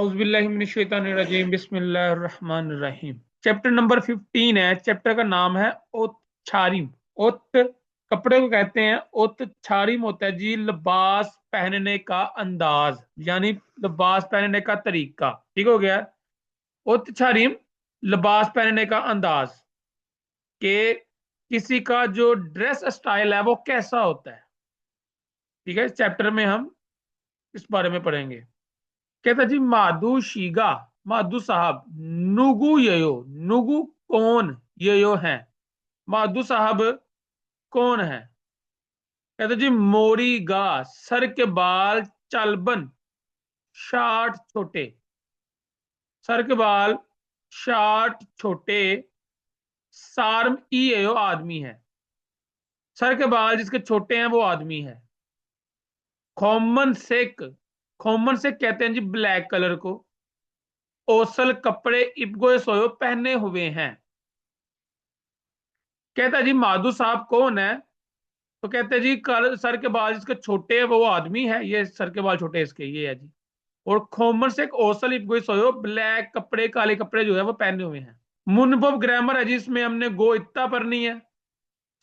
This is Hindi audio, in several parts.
औज़ुबिल्लाहि बिस्मिल्लाहिर्रहमानिर्रहीम। चैप्टर नंबर 15 है। चैप्टर का नाम है ओतछारिम। ओत कपड़े को कहते हैं। ओतछारिम होता है जी लिबास पहनने का अंदाज, यानी लिबास पहनने का तरीका। ठीक हो गया। ओतछारिम लिबास पहनने का अंदाज के किसी का जो ड्रेस स्टाइल है वो कैसा होता है। ठीक है, इस चैप्टर में हम इस बारे में पढ़ेंगे। कहता जी माधु शीगा, माधु साहब नुगु ययो। नुगु कौन, ययो है। माधु साहब कौन है। कहता जी मोरी गा, सर के बाल चालबन, शार्ट छोटे। सर के बाल शार्ट छोटे। सार्म ई ययो आदमी है। सर के बाल जिसके छोटे हैं वो आदमी है। कॉमन सेक, कॉमन सेक कहते हैं जी ब्लैक कलर को। ओसल कपड़े इबगोए सोयो पहने हुए हैं। कहता जी माधु साहब कौन है। तो कहते जी कल सर के बाल जिसके छोटे है वो आदमी है, ये सर के बाल छोटे इसके, ये है जी। और खोमर से एक ओसल इबगोए सोयो, ब्लैक कपड़े काले कपड़े जो है वो पहने हुए हैं। मुनबब ग्रामर है जिसमें हमने गो इतना पढ़नी है।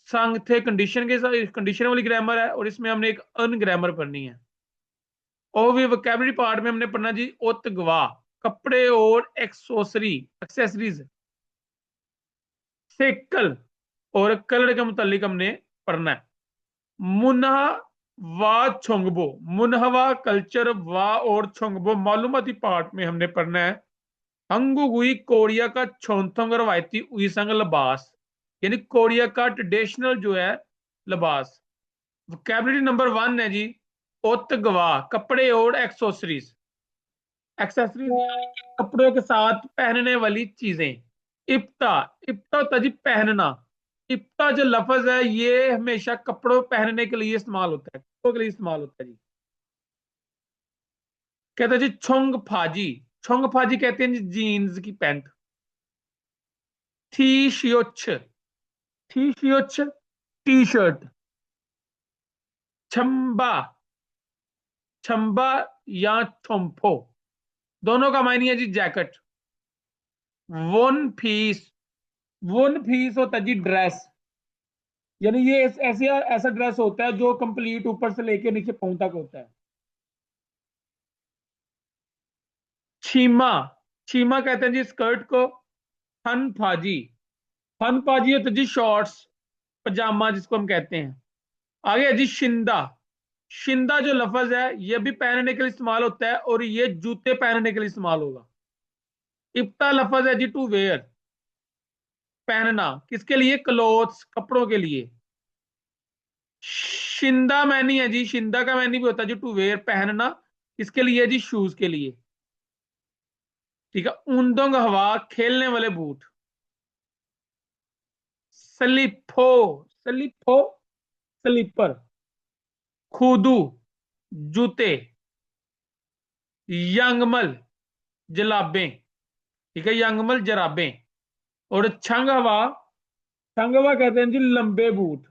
संग थे कंडीशन के साथ कंडीशन वाली ग्रामर है, और इसमें हमने एक अन ग्रामर पढ़नी है। और भी वोकैबुलरी पार्ट में हमने पढ़ना जी ओत गवा, कपड़े और एक्सेसरी एक्सेसरीज। सेकल और कलर के मुतालिक हमने पढ़ना है। मुनहा वा छोंगबो, मुनहवा कल्चर वा और छोंगबो मालूमाती पार्ट में हमने पढ़ना है। हंगु हुई कोरिया का छोंथंग रवायती उई संग लिबास, यानी कोरिया का ट्रेडिशनल जो है लिबास। वोकैबुलरी नंबर 1 है जी ओत गवा, कपड़े और एक्सेसरीज। एक्सेसरीज यानी कि कपड़ों के साथ पहनने वाली चीजें। इप्ता, इप्ता होता है जी पहनना। इप्ता जो लफज है ये हमेशा कपड़ों पहनने के लिए इस्तेमाल होता है, कपड़ों के लिए इस्तेमाल होता है जी। कहता है जी छोंग फाजी, छोंग फाजी कहते हैं जी जीन्स की पैंट। थी शियोच, थी शियोच टी शर्ट। छम्बा, छम्बा या छोम्फो, दोनों का मायने है जी jacket. One piece, one piece होता है जी ड्रेस, यानी ये ऐसे ऐसा ड्रेस होता है जो कंप्लीट ऊपर से लेके नीचे पाँव तक होता है। छीमा, छीमा कहते हैं जी स्कर्ट को। फन फाजी, फन फाजी होता है जी शॉर्ट्स, पजामा जिसको हम कहते हैं। आगे है जी शिंदा। शिंदा जो लफज है ये भी पहनने के लिए इस्तेमाल होता है, और ये जूते पहनने के लिए इस्तेमाल होगा। इफ्ता लफज है जी टू वेयर, पहनना, किसके लिए, क्लोथ्स, कपड़ों के लिए। शिंदा मैनी है जी, शिंदा का मैनी भी होता है जी टू वेयर, पहनना, किसके लिए जी, शूज के लिए। ठीक है। ऊंदोंग हवा, खेलने वाले बूट। स्लिपो, स्लिपो स्लीपर। खुदू जूते। यंगमल जलाबें। ठीक है, यंगमल जराबें। और छंगवा, छंगवा कहते हैं जी लंबे बूट।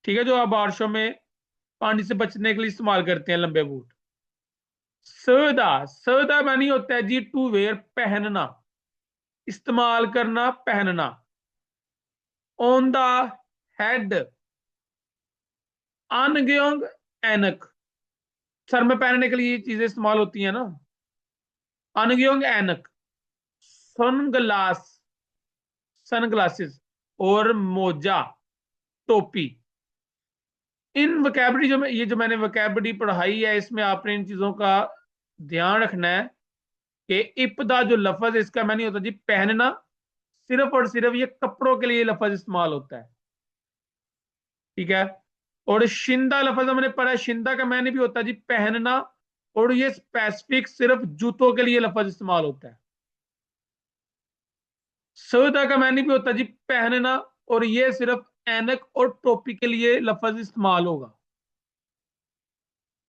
ठीक है, जो आप बारिशों में पानी से बचने के लिए इस्तेमाल करते हैं, लंबे बूट। सदा, सदा मानी होता है जी टू वेयर, पहनना, इस्तेमाल करना, पहनना। ऑन द हेड, अनग्योंग एनक, सर में पहनने के लिए ये चीजें इस्तेमाल होती है ना। अनग्योंग एनक। Sunglass, sunglasses. और मोजा, टोपी। इन वोकैबुलरी ये जो मैंने वोकैबुलरी पढ़ाई है, इसमें आपने इन चीजों का ध्यान रखना है कि इब्दा जो लफज है इसका मैंने होता जी पहनना, सिर्फ और सिर्फ ये कपड़ों के लिए लफज इस्तेमाल होता है। ठीक है। और शिंदा लफज हमने पढ़ा, शिंदा का मैंने भी होता है जी पहनना, और ये स्पेसिफिक सिर्फ जूतों के लिए लफज इस्तेमाल होता है। सौदा का मैंने भी होता है जी पहनना, और ये सिर्फ ऐनक और टोपी के लिए लफज इस्तेमाल होगा।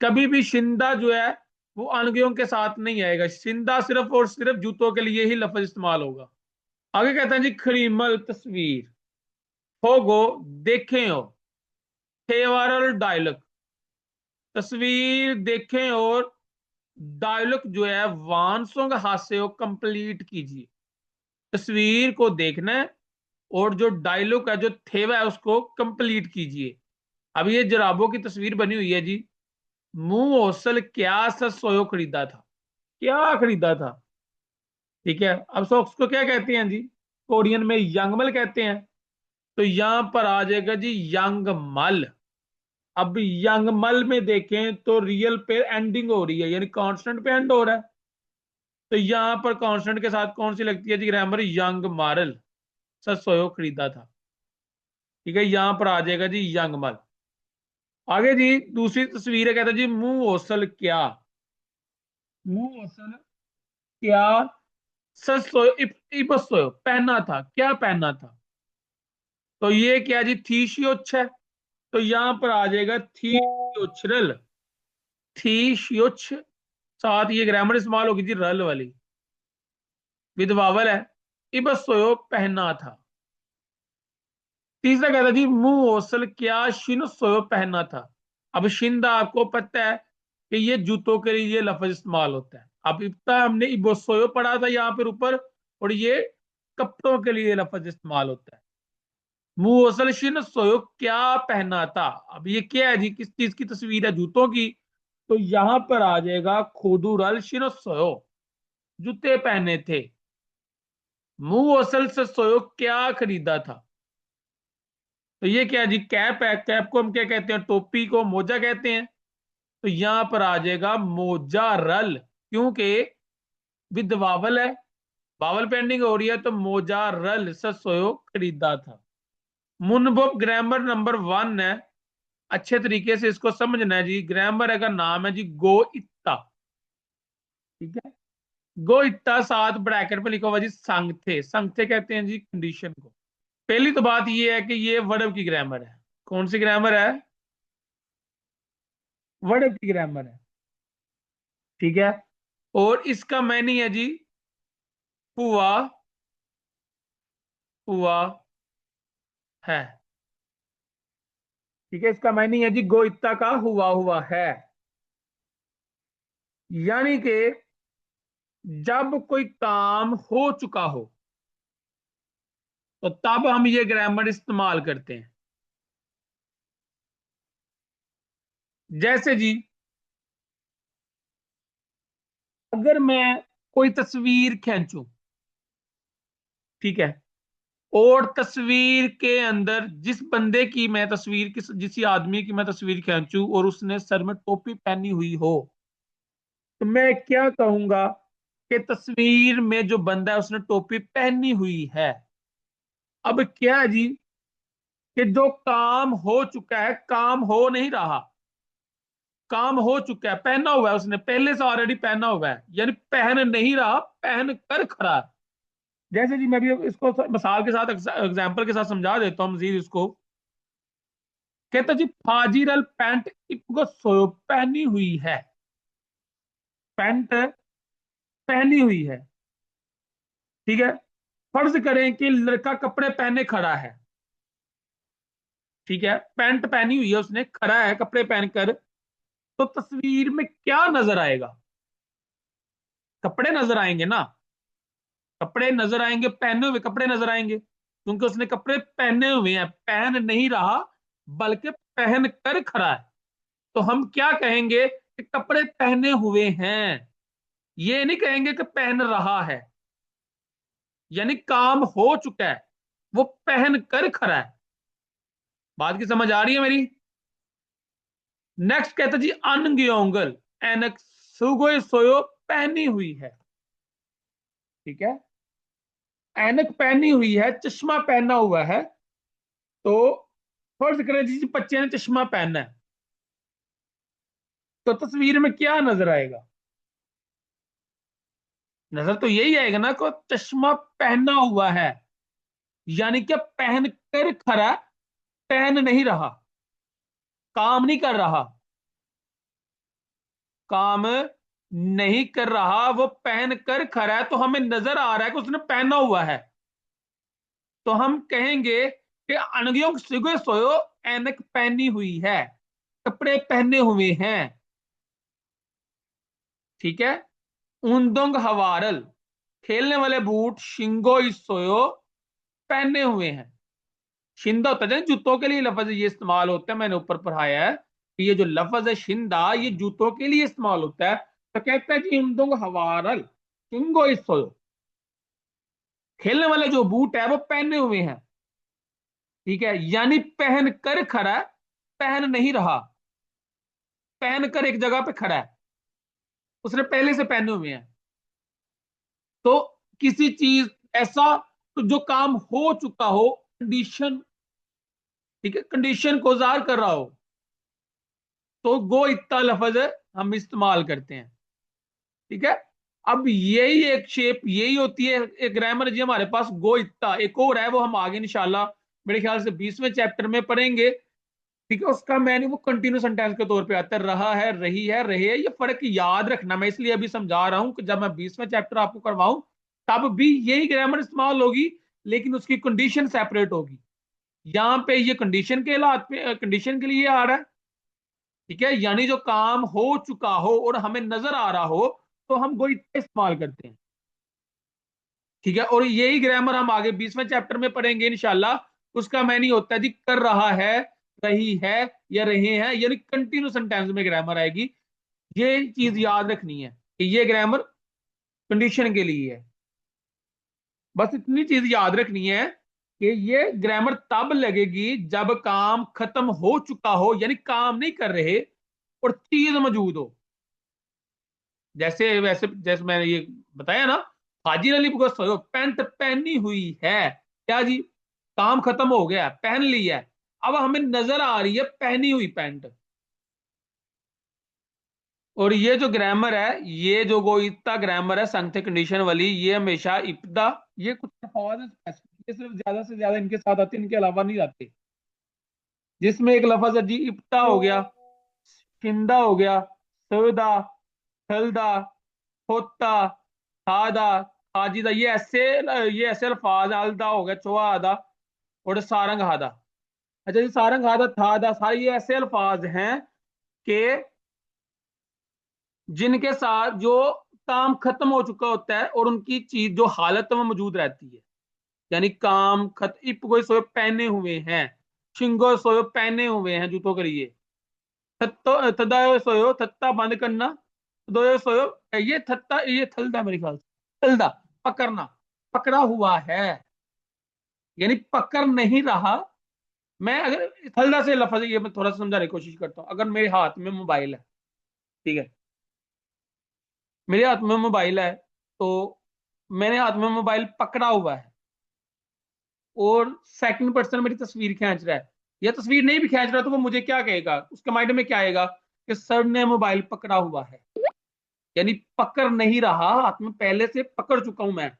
कभी भी शिंदा जो है वो अनगयों के साथ नहीं आएगा, शिंदा सिर्फ और सिर्फ जूतों के लिए ही लफज इस्तेमाल होगा। आगे कहते हैं जी खरीमल तस्वीर। होगो, देखें हो। फेवरल डायलॉग, तस्वीर देखें और डायलॉग जो है वांसों का हास्य को कंप्लीट कीजिए। तस्वीर को देखना है और जो डायलॉग है, जो थेवा है, उसको कंप्लीट कीजिए। अब ये जराबों की तस्वीर बनी हुई है जी। मुंह ओसल क्या सच सोयो खरीदा था। क्या खरीदा था? ठीक है, अब सॉक्स को क्या कहते हैं जी? कोरियन में यंगमल कहते हैं। तो यहां पर आ जाएगा जी यंगमल। अब यंगमल में देखें तो रियल पे एंडिंग हो रही है, यानी कांस्टेंट पे एंड हो रहा है। तो यहां पर कांस्टेंट के साथ कौन सी लगती है जी ग्रामर? यंग मारल। सच सोयो खरीदा था। ठीक है, यहां पर आ जाएगा जी यंगमल। आगे जी दूसरी तस्वीर है, कहता है जी मुंह ओसल क्या। मुंह ओसल क्या सच सोयो इबस सोयो पहना था। क्या पहना था? तो ये क्या जी थीशियोच है। तो यहां पर आ जाएगा थीशियोचरल। थीशियोच। साथ ये ग्रामर इस्तेमाल होगी जी रल वाली, विद वावल है। इबस सोयो पहना था। तीसरा कहता जी मुंह ओसल क्या शिन सोयो पहना था। अब शिंदा आपको पता है कि ये जूतों के लिए ये लफ्ज इस्तेमाल होता है। अब इतना हमने इबोसोयो पढ़ा था यहाँ पर ऊपर, और ये कपड़ों के लिए लफ्ज इस्तेमाल होता है। मुंह ओसल शिन सोयो क्या पहना था। अब ये क्या है जी? किस चीज की तस्वीर है? जूतों की। तो यहां पर आ जाएगा खुदुरल शिन सोयो, जूते पहने थे। मुंह ओसल से सोयो क्या खरीदा था। तो ये क्या जी? कैप है। कैप को हम क्या कहते हैं? टोपी को मोजा कहते हैं। तो यहां पर आ जाएगा मोजा रल, क्योंकि विद वावल है। वावल पेंडिंग हो रही है, तो मोजा रल से सोयो खरीदा था। मुनबुक ग्रामर नंबर 1 है। अच्छे तरीके से इसको समझना है जी। ग्रामर का नाम है जी गो इत्ता। ठीक है, गो इत्ता साथ ब्रैकेट में लिखा हुआ जी संगथे। संगथे कहते हैं जी कंडीशन को। पहली तो बात ये है कि ये वर्ब की ग्रामर है। कौन सी ग्रामर है? वर्ब की ग्रामर है। ठीक है, और इसका मैनी है जी हुआ। हुआ है। ठीक है, इसका मैनी है जी गो इत्ता का हुआ हुआ है। यानी कि जब कोई काम हो चुका हो, तो तब हम ये ग्रामर इस्तेमाल करते हैं। जैसे जी, अगर मैं कोई तस्वीर खींचूं, ठीक है, और तस्वीर के अंदर जिस बंदे की मैं तस्वीर, किस जिस आदमी की मैं तस्वीर खींचूं और उसने सर में टोपी पहनी हुई हो, तो मैं क्या कहूंगा कि तस्वीर में जो बंदा है उसने टोपी पहनी हुई है। अब क्या है जी कि जो काम हो चुका है, काम हो नहीं रहा। काम हो चुका है, पहना हुआ है, उसने पहले से ऑलरेडी पहना हुआ है, यानी पहन नहीं रहा, पहन कर खड़ा है। जैसे जी मैं भी इसको मिसाल के साथ, एग्जाम्पल के साथ समझा देता हूँ मजीद इसको। कहता जी फाजिरल पैंट इनको सोयो पहनी हुई है। पैंट पहनी हुई है। ठीक है, फर्ज करें कि लड़का कपड़े पहने खड़ा है। ठीक है, पैंट पहनी हुई है, उसने खड़ा है कपड़े पहनकर। तो तस्वीर में क्या नजर आएगा? कपड़े नजर आएंगे ना। कपड़े नजर आएंगे, पहने हुए कपड़े नजर आएंगे, क्योंकि उसने कपड़े पहने हुए हैं, पहन नहीं रहा बल्कि पहन कर खड़ा है। तो हम क्या कहेंगे कि कपड़े पहने हुए हैं। ये नहीं कहेंगे कि पहन रहा है। यानी काम हो चुका है, वो पहन कर खड़ा है। बात की समझ आ रही है मेरी? नेक्स्ट कहता जी अनग्योंगल एनक सुगोय सोयो पहनी हुई है। ठीक है, ऐनक पहनी हुई है, चश्मा पहना हुआ है। तो फर्ज करें जी बच्चे ने चश्मा पहना है, तो तस्वीर में क्या नजर आएगा? नजर तो यही आएगा ना को चश्मा पहना हुआ है, यानी कि पहन कर खड़ा, पहन नहीं रहा, काम नहीं कर रहा। काम नहीं कर रहा, वो पहन कर खड़ा है, तो हमें नजर आ रहा है कि उसने पहना हुआ है। तो हम कहेंगे कि अनगियों सिगो सोयो ऐनक पहनी हुई है, कपड़े पहने हुए हैं। ठीक है। ऊंदोंग हवारल, खेलने वाले बूट शिंगो इसोयो, पहने हुए हैं। शिंदा होता है जूतों के लिए लफ्ज ये इस्तेमाल होता है, मैंने ऊपर पढ़ाया है कि ये जो लफ्ज है शिंदा ये जूतों के लिए इस्तेमाल होता है। तो कहता है कि ऊंदोंग हवारल शिंगो इसोयो, खेलने वाले जो बूट है वो पहने हुए हैं। ठीक है, यानी पहन कर खड़ा है, पहन नहीं रहा। पहन कर एक जगह पे खड़ा है, उसने पहले से पहने हुए हैं। तो किसी चीज ऐसा, तो जो काम हो चुका हो, कंडीशन, ठीक है, कंडीशन को जार कर रहा हो, तो गो इत्ता लफज हम इस्तेमाल करते हैं। ठीक है। अब यही एक शेप यही होती है एक ग्रामर जी हमारे पास, गो इत्ता एक और है, वो हम आगे इंशाल्लाह मेरे ख्याल से 20वें चैप्टर में पढ़ेंगे। ठीक है, उसका मैंने वो कंटिन्यू सेंटेंस के तौर पे आता है, रहा है, रही है, रहे है। ये फर्क याद रखना, मैं इसलिए अभी समझा रहा हूं कि जब मैं 20वें चैप्टर आपको करवाऊं तब भी यही ग्रामर इस्तेमाल होगी, लेकिन उसकी कंडीशन सेपरेट होगी। यहां पे ये कंडीशन के हालात पे, कंडीशन के लिए आ रहा है। ठीक है, यानी जो काम हो चुका हो और हमें नजर आ रहा हो, तो हम वो इस्तेमाल करते हैं। ठीक है, और यही ग्रामर हम आगे 20वें चैप्टर में पढ़ेंगे इंशाल्लाह। उसका मैंने होता है जी कर रहा है, रही है, या रहे हैं, यानी कंटिन्यू सेंटेंस में ग्रामर आएगी। ये चीज याद रखनी है कि ये ग्रामर कंडीशन के लिए है। बस इतनी चीज याद रखनी है कि ये ग्रामर तब लगेगी जब काम खत्म हो चुका हो, यानी काम नहीं कर रहे और चीज मौजूद हो। जैसे वैसे जैसे मैंने ये बताया ना, हाजिर अली को पैंट पहनी हुई है, क्या जी, काम खत्म हो गया, पहन ली है। अब हमें नजर आ रही है पहनी हुई पैंट। और ये जो ग्रामर है, ये जो गोइता ग्रामर है संख्या कंडीशन वाली, ये हमेशा इब्दा, ये कुछ अल्फाज हैं specific, ये सिर्फ ज्यादा से ज्यादा इनके साथ आते हैं, इनके अलावा नहीं आते। जिसमें एक लफज है जी इब्ता हो गया, शिंदा हो गया, सौदा, हल्दा, होता, खादा, खाजिदा, ये ऐसे अल्फाज हैं। अलदा हो गया, चोआ आदा, और सारंग हादा। अच्छा जी, सारंग हादा, थादा, सारे ये ऐसे अल्फाज हैं कि जिनके साथ जो काम खत्म हो चुका होता है और उनकी चीज जो हालत में मौजूद रहती है। यानी काम खत्म, इप कोई सोए पहने हुए हैं, शिंगो सोयो पहने हुए हैं जूतों के लिए। थत्तो तदायो सोयो, थत्ता बंद करना, दोयो सोयो, ये थत्ता, ये थलदा मेरे ख्याल से, थलदा, पकड़ना, पकड़ा हुआ है, यानी पकड़ नहीं रहा। मैं अगर थलदा से लफज ये मैं थोड़ा सा समझाने की कोशिश करता हूँ। अगर मेरे हाथ में मोबाइल है, ठीक है, मेरे हाथ में मोबाइल है, तो मैंने हाथ में मोबाइल पकड़ा हुआ है और सेकंड पर्सन मेरी तस्वीर खींच रहा है, या तस्वीर नहीं भी खींच रहा, तो वो मुझे क्या कहेगा, उसके माइंड में क्या आएगा कि सर ने मोबाइल पकड़ा हुआ है, यानी पकड़ नहीं रहा, हाथ में पहले से पकड़ चुका हूं मैं,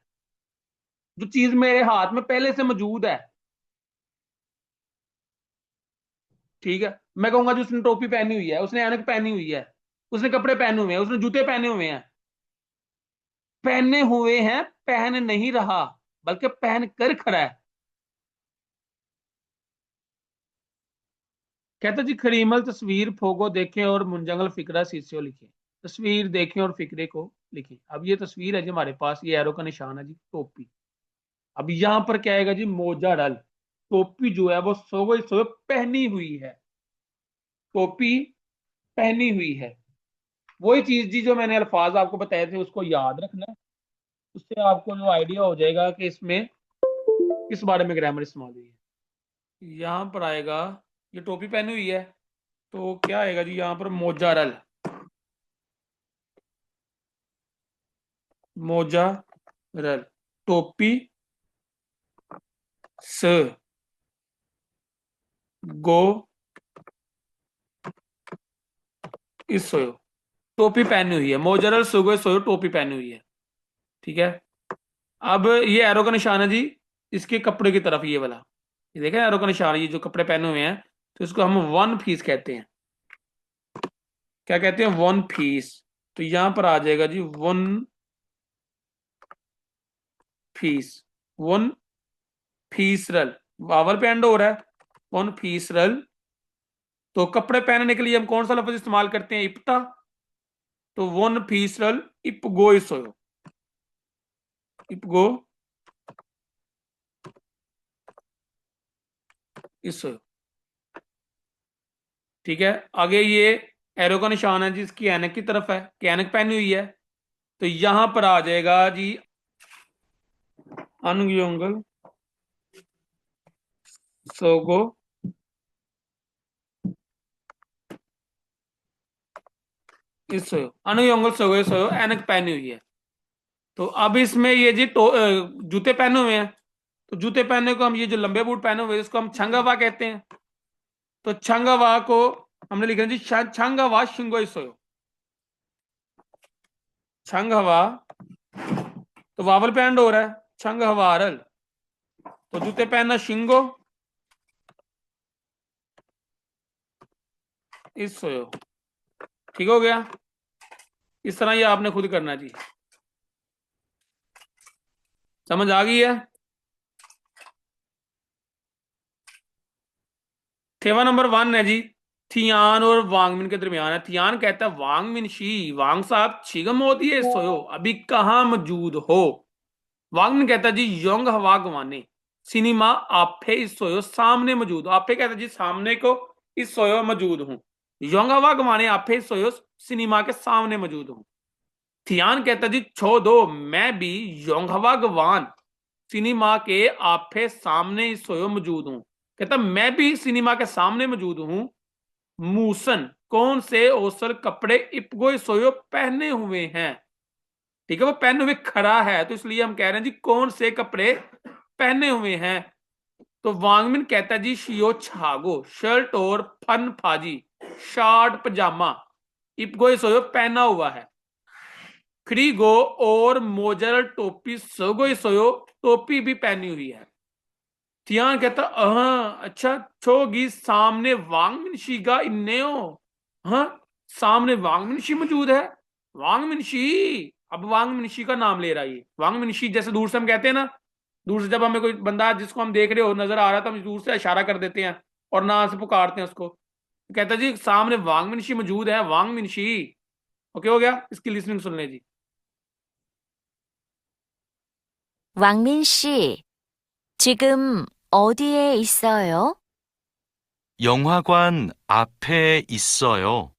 जो चीज मेरे हाथ में पहले से मौजूद है। ठीक है, मैं कहूंगा जो उसने टोपी पहनी हुई है, उसने ऐनक पहनी हुई है, उसने कपड़े पहने हुए हैं, उसने जूते पहने हुए हैं। पहने हुए हैं, पहन नहीं रहा, बल्कि पहन कर खड़ा है। कहते जी खड़ीमल तस्वीर फोगो देखें और मुंजंगल फिक्रा शीर्षो लिखे। तस्वीर देखें और फिक्रे को लिखें। अब ये तस्वीर है जी हमारे पास, ये एरो का निशान है जी टोपी। अब यहां पर क्या आएगा जी, मोजा डल। टोपी जो है वो सोवे सोवे पहनी हुई है, टोपी पहनी हुई है। वही चीज जी जो मैंने अल्फाज आपको बताए थे उसको याद रखना, उससे आपको जो आइडिया हो जाएगा कि इसमें किस बारे में ग्रामर इस्तेमाल हुई है। यहां पर आएगा, ये टोपी पहनी हुई है, तो क्या आएगा जी यहाँ पर, मोजा रल, मोजा रल, टोपी, स, गो, इस सोयो, टोपी पहनी हुई है, मोजरल सुगो सोयो, टोपी पहनी हुई है। ठीक है। अब ये एरो का निशान है जी इसके कपड़े की तरफ, ये वाला, ये देखें एरो का निशान, ये जो कपड़े पहने हुए हैं, तो इसको हम वन पीस कहते हैं। क्या कहते हैं, वन पीस। तो यहां पर आ जाएगा जी वन पीस, वन फीसरल, वावर पे एंड हो रहा है, वन फीसरल। तो कपड़े पहनने के लिए हम कौन सा लफ्ज इस्तेमाल करते हैं, इप्ता। तो वन फीसरल इपगो इसोयो, इपगो इसोयो। ठीक है, आगे ये एरो का निशान है जी, इसकी ऐनक की तरफ है कि ऐनक पहनी हुई है, तो यहां पर आ जाएगा जी अनुयोंगल सोगो इसोयो, अनुयोंगल सोगो इसोयो, ऐनक पहनी हुई है। तो अब इसमें ये जी जूते पहने हुए हैं, तो जूते पहनने को हम, ये जो लंबे बूट पहने हुए इसको हम छंगावा कहते हैं। तो छंगावा को हमने लिखा जी छंगावा शिंगो इसोयो, छंगावा तो वावल पे एंड हो रहा है, छंगवारल, तो जूते पहनना शिंगो इसोयो। ठीक हो गया, इस तरह ये आपने खुद करना जी। समझ आ गई है? थेवा नंबर 1 है जी, थियान और वांगमिन के दरमियान है। थियान कहता है वांगमिन शी, वांग साहब छिगम होती है सोयो, अभी कहां मौजूद हो। वांगमिन कहता है जी योंग हवा गवाने सिनेमा आपे इस सोयो, सामने मौजूद हो। आपे कहता है जी सामने को, इस सोयो मौजूद हूं। योंग हवा गवाने आपे इस सोयो, सिनेमा के सामने मौजूद हूं। थियान कहता जी छो दो, मैं भी योंग हवा गवान सिनेमा के आपे सामने इस सोयो मौजूद हूं। कहता मैं भी सिनेमा के सामने मौजूद हूं। मूसन कौन से ओसल कपड़े इपगोई सोयो पहने हुए हैं। ठीक है, वो पहने हुए खड़ा है, तो इसलिए हम कह रहे हैं जी कौन से कपड़े पहने हुए हैं। तो वांगमिन कहता है जी शियो छागो, शर्ट और फन फाजी, शर्ट पजामा इपगोई सोयो पहना हुआ है। खरीगो और मोजर टोपी सोगोई सोयो, टोपी भी पहनी हुई है। थियान कहता अच्छा छोगी सामने वांगमिनशी का इन्नेओ, हाँ सामने वांगमिनशी मौजूद है। वांगमिनशी, अब वांगमिनशी का नाम ले रहा है ये। वांगमिनशी जैसे दूर से हम कहते हैं ना, दूर से जब हमें कोई बंदा जिसको हम देख रहे हो नजर आ रहा है तो हम दूर से इशारा कर देते हैं और नाम से पुकारते हैं उसको। कहता जी सामने वांगमिनशी मौजूद है, वांगमिनशी। ओके हो गया, इसकी लिसनिंग सुन ले जी। 왕민 씨, 지금 어디에 있어요? 영화관 앞에 있어요.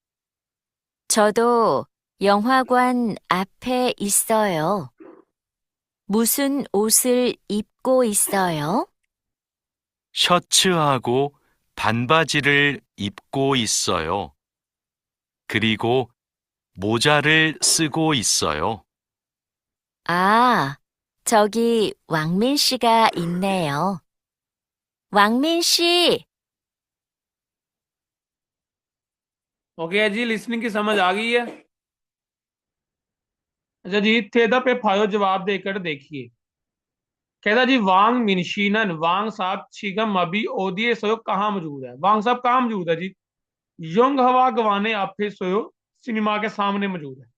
저도 영화관 앞에 있어요. 무슨 옷을 입고 있어요? 셔츠하고 반바지를 입고 있어요. 그리고 모자를 쓰고 있어요. 아, 저기 왕민 씨가 있네요. 왕민 씨, ओके जी, लिसनिंग की समझ आ गई है? अच्छा जी, थेदा पे फायो जवाब देकर देखिए। कहता जी वांग मिनशीनन, वांग साहब छिगम अभी ओदिए सोयो कहाँ मौजूद है। वांग साहब कहाँ मौजूद है जी? योंग हवा गवाने आपे सोयो, सिनेमा के सामने मौजूद है।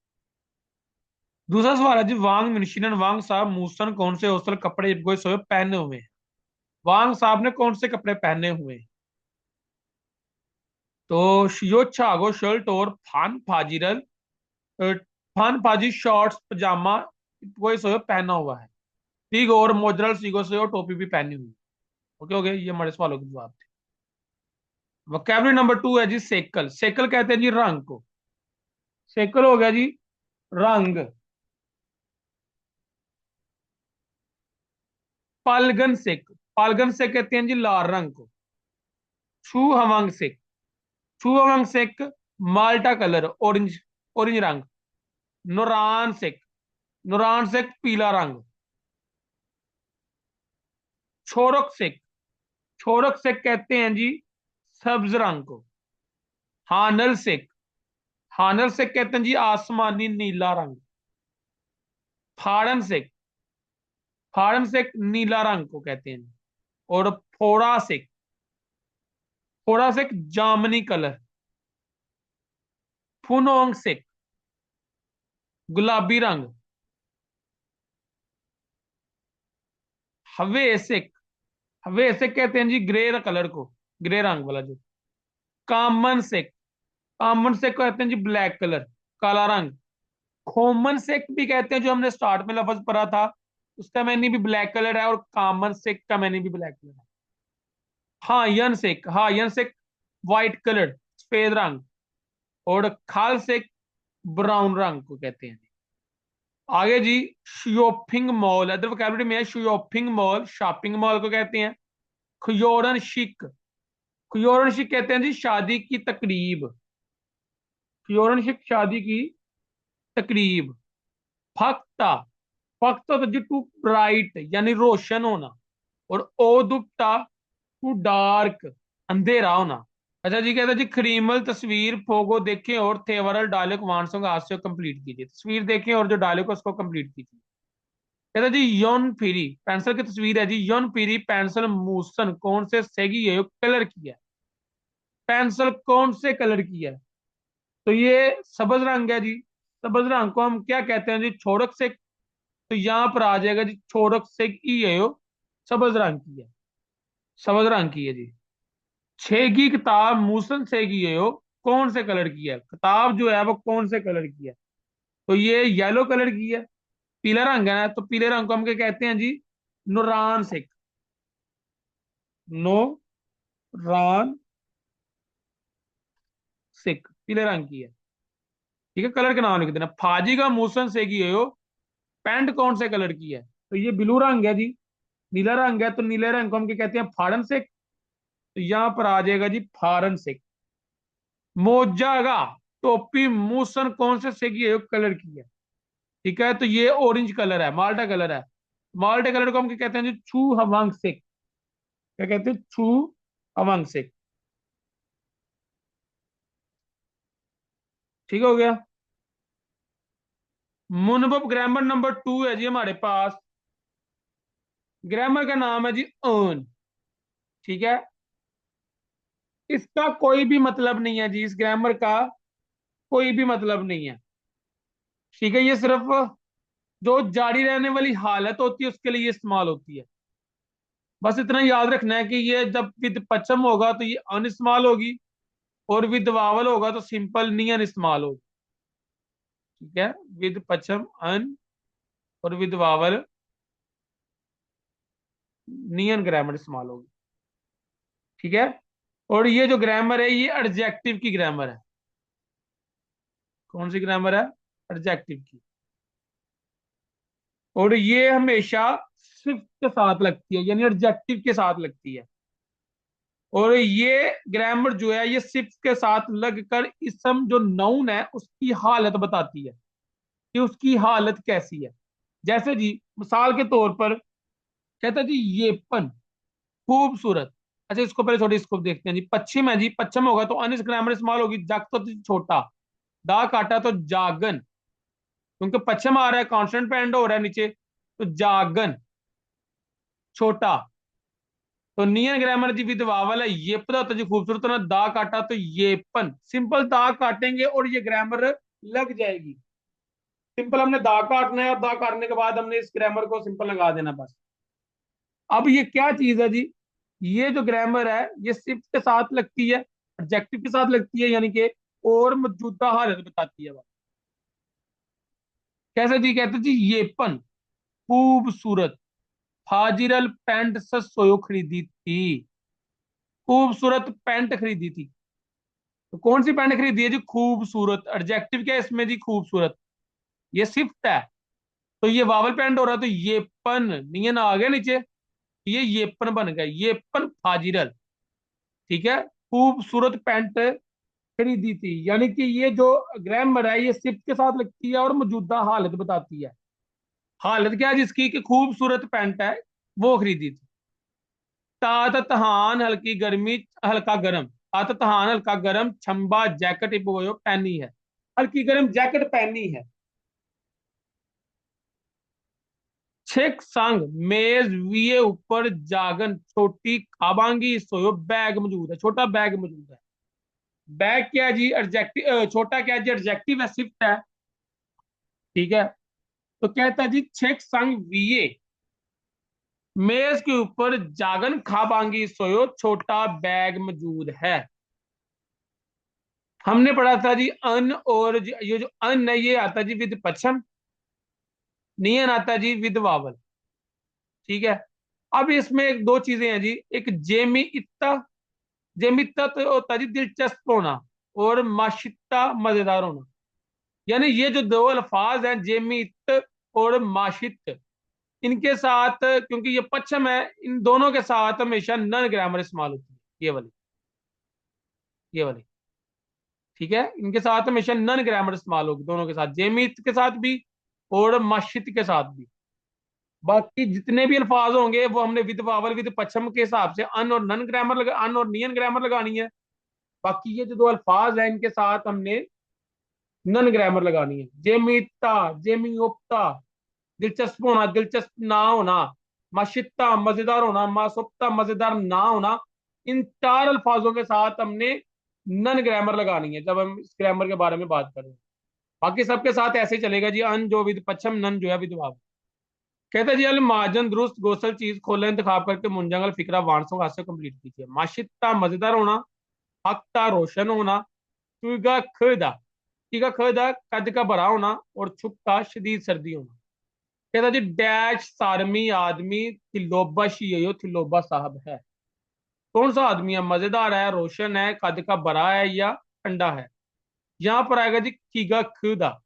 दूसरा सवाल है जी वांग मिनशीनन, वांग साहब मूसन कौन से हौसल कपड़े इपगोई सोयो पहने हुए हैं। वांग साहब ने कौन से कपड़े पहने हुए हैं? तो शियो छागो शर्ट और फान फाजिरल, अ, फान फाजी शॉर्ट्स पजामा इपगोई सोयो पहना हुआ है। ठीक, और मोजरल सीगो सोयो टोपी भी पहनी हुई है। ओके हो गया, ये हमारे सवालों के जवाब थे। वोकैबुलरी नंबर 2 है जी सेकल। सेकल कहते हैं जी रंग को। सेकल हो गया जी रंग। पालगन सेक, पालगन सेक कहते हैं जी लाल रंग को। छू हवांग सेक, छू हवांग सेक माल्टा कलर, ऑरेंज, ऑरेंज रंग। नूरान सेक, नूरान सेक पीला रंग। छोरक सेक, छोरक सेक कहते हैं जी सब्ज रंग को। हानल सेक, हानल सेक कहते हैं जी आसमानी नीला रंग। फाड़न सेक, फाड़न सेक नीला रंग को कहते हैं। और फोड़ा सेक, फोड़ा सेक जामनी कलर। फुनोंग सेक गुलाबी रंग। हवे सेक, हवे सेक कहते हैं जी ग्रे कलर को, ग्रे रंग वाला जो। कामन सेक, कामन सेक कहते हैं जी ब्लैक कलर, काला रंग। कॉमन सिक भी कहते हैं, जो हमने स्टार्ट में लफ्ज पढ़ा था, उसका मैंने भी ब्लैक कलर है, और कॉमन सिक का मैंने भी ब्लैक कलर है। हाँ यन सिक, हाँ यन सिक व्हाइट कलर, सफेद रंग। और खाल सिक ब्राउन रंग को कहते हैं। आगे जी, शॉपिंग मॉल, अदर वोकैबुलरी में है शॉपिंग मॉल, शॉपिंग मॉल को कहते हैं। खयोरन शिक, खयोरन शिक कहते हैं जी शादी की तकरीब, खयोरन शिक शादी की तकरीब। फक्ता, फक्ता तो जी टू ब्राइट यानी रोशन होना, और ओ दुपटा टू डार्क अंधेरा होना। अच्छा जी, कहता है जी खरीमल तस्वीर फोगो देखें और थेवरल डायलॉग वांसों का हास्य कंप्लीट कीजिए, तस्वीर देखें और जो डायलॉग है उसको कंप्लीट कीजिए। कहता है जी योन पीरी, पेंसिल की तस्वीर है जी, योन पीरी पेंसिल मूसन कौन से सेगी है कलर किया है, पेंसिल कौन से कलर की है, तो ये सब्ज रंग है जी। सब्ज रंग को हम क्या कहते हैं जी, छोड़क से, तो यहां पर आ जाएगा जी छोड़क से की है यो, सब्ज रंग की है, सब्ज रंग की है जी। छेगी किताब मूसन से की है यो, कौन से कलर की है, किताब जो है वो कौन से कलर की है, तो ये येलो कलर की है। पीला रंग है ना, तो पीले रंग को हम क्या कहते हैं जी, नुरान से, नो रान सिक, पीले रंग की है। ठीक है, कलर के नाम लिख देना। फाजी का मूसन से की है यो, पैंट कौन से कलर की है, तो ये ब्लू रंग है जी। नीला रंग है, तो नीले रंग को हम क्या कहते हैं, फाड़न सिक, तो यहां पर आ जाएगा जी फारन सिक। मोजागा, टोपी मूसन कौन से की है यो, कलर की है। ठीक है, तो ये ऑरेंज कलर है, माल्टा कलर है। माल्टा कलर को हम क्या कहते हैं जी, छू हवांग सिक, क्या कहते हैं, छू हवांग सिक। ठीक हो गया। मुनबब ग्रामर नंबर 2 है जी हमारे पास। ग्रामर का नाम है जी अर्न। ठीक है, इसका कोई भी मतलब नहीं है जी, इस ग्रामर का कोई भी मतलब नहीं है। ठीक है, ये सिर्फ जो जारी रहने वाली हालत होती है उसके लिए इस्तेमाल होती है। बस इतना याद रखना है कि ये जब विद पश्चम होगा तो ये अन इस्तेमाल होगी, और विद वावल होगा तो सिंपल नियन इस्तेमाल होगी। ठीक है, विद पश्चम अन, और विद वावल नियन ग्रामर इस्तेमाल होगी। ठीक है, और ये जो ग्रामर है ये एडजेक्टिव की ग्रामर है। कौन सी ग्रामर है, एडजेक्टिव की। और ये हमेशा सिर्फ के साथ लगती है, यानी एडजेक्टिव के साथ लगती है। और ये ग्रामर जो है ये सिर्फ के साथ लगकर इसम जो नाउन है उसकी हालत बताती है, कि उसकी हालत कैसी है। जैसे जी मिसाल के तौर पर कहता है जी येपन, खूबसूरत। अच्छा, इसको पहले थोड़ी इसको देखते हैं जी। पश्चिम है जी, पश्चिम होगा तो अनिस ग्रामर इस्तेमाल होगी, जग तो जी छोटा, दा काटा तो जागन, क्योंकि पश्चिम आ रहा है कॉन्स्टेंट पे एंड हो रहा है नीचे, तो जागन छोटा। तो नियन ग्रामर जी विद वावल है, ये पता होता जी खूबसूरत ना, दा काटा तो येपन, सिंपल दा काटेंगे और ये ग्रामर लग जाएगी। सिंपल हमने दा काटना है, और दा काटने के बाद हमने इस ग्रामर को सिंपल लगा देना बस। अब ये क्या चीज है जी, ये जो ग्रामर है ये सिर्फ के साथ लगती है, एडजेक्टिव के साथ लगती है, यानी कि और मौजूदा हालत बताती है बस। कैसे जी, कहते जी येपन खूबसूरत, हाजिरल पैंट सस्सोयो खरीदी थी, खूबसूरत पैंट खरीदी थी। तो कौन सी पैंट खरीदी है जी, खूबसूरत, एडजेक्टिव क्या है इसमें जी, खूबसूरत। ये सिफ्त है, तो ये वावल पैंट हो रहा है, तो येपन नियन आ गया नीचे, ये येपन बन गया, येपन हाजिरल। ठीक है, खूबसूरत पैंट खरीदी थी, यानी कि ये जो ग्रामर है ये सिफ्त के साथ लगती है और मौजूदा हालत बताती है। हालत क्या है जिसकी, कि खूबसूरत पैंट है वो खरीदी थी। तात तहान हल्की गर्मी, हल्का गर्म, तात तहान हल्का गर्म छंबा जैकेट इपोयो पहनी है, हल्की गर्म जैकेट पहनी है। छेक संग मेज विए ऊपर जागन छोटी खाबांगी सोयो बैग मौजूद है, छोटा बैग मौजूद है। बैग क्या है जी, एडजेक्टिव, छोटा क्या है जी, एडजेक्टिव है, सिफ्त है। ठीक है, तो कहता है जी छेक संग विए, मेज के ऊपर जागन खाबांगी सोयो छोटा बैग मौजूद है। हमने पढ़ा था जी अन, और ये जो अन है ये आता जी विद पच्छम, नियन आता जी विद वावल। ठीक है। अब इसमें एक दो चीजें हैं जी, एक जेमी इत्ता, जेमित्ता तो होता जी दिलचस्प होना, और माशित्ता मजेदार होना। यानी ये जो दो अल्फाज हैं जेमित और माशित, इनके साथ क्योंकि ये पश्चिम है, इन दोनों के साथ हमेशा नन ग्रामर इस्तेमाल होती है, ये वाली। ठीक है, इनके साथ हमेशा नन ग्रामर इस्तेमाल होगी, दोनों के साथ, जेमित के साथ भी और माशित के साथ भी। बाकी जितने भी अल्फाज होंगे वो हमने विद वावल विद पश्चिम के हिसाब से अन और नन ग्रामर लगा, अन और नियन ग्रामर लगानी है। बाकी ये जो दो अल्फाज है इनके साथ हमने नन ग्रामर लगानी है। जेमिता, जेमियोप्ता, दिलचस्प होना, दिलचस्प ना होना, माशित्ता मजेदार होना, मासुप्ता मजेदार ना होना, इन चार अल्फाजों के साथ हमने नन ग्रामर लगानी है जब हम इस ग्रामर के बारे में बात करें। बाकी सबके साथ ऐसे ही चलेगा जी, अन जो विद पश्चिम, नन जो है विद वाव। कहता है जी अल महाजन दुरुस्त गोसल चीज खोले इंतखाब करके मुंजंगल फिक्रा वाणसों हाथ से कंप्लीट कीजिए। माशित्ता मजेदार होना, हकता रोशन होना, चुगा खुदा, टीका खुदा कद का बड़ा होना, और छुपता शदीद सर्दी होना। कहता जी डैश सारमी आदमी तिलोबा शियो तिलोबा साहब है। कौन सा आदमी है? मजेदार है, रोशन है, कद का बड़ा है, या ठंडा है। यहां पर आएगा जी कीगा खुदा,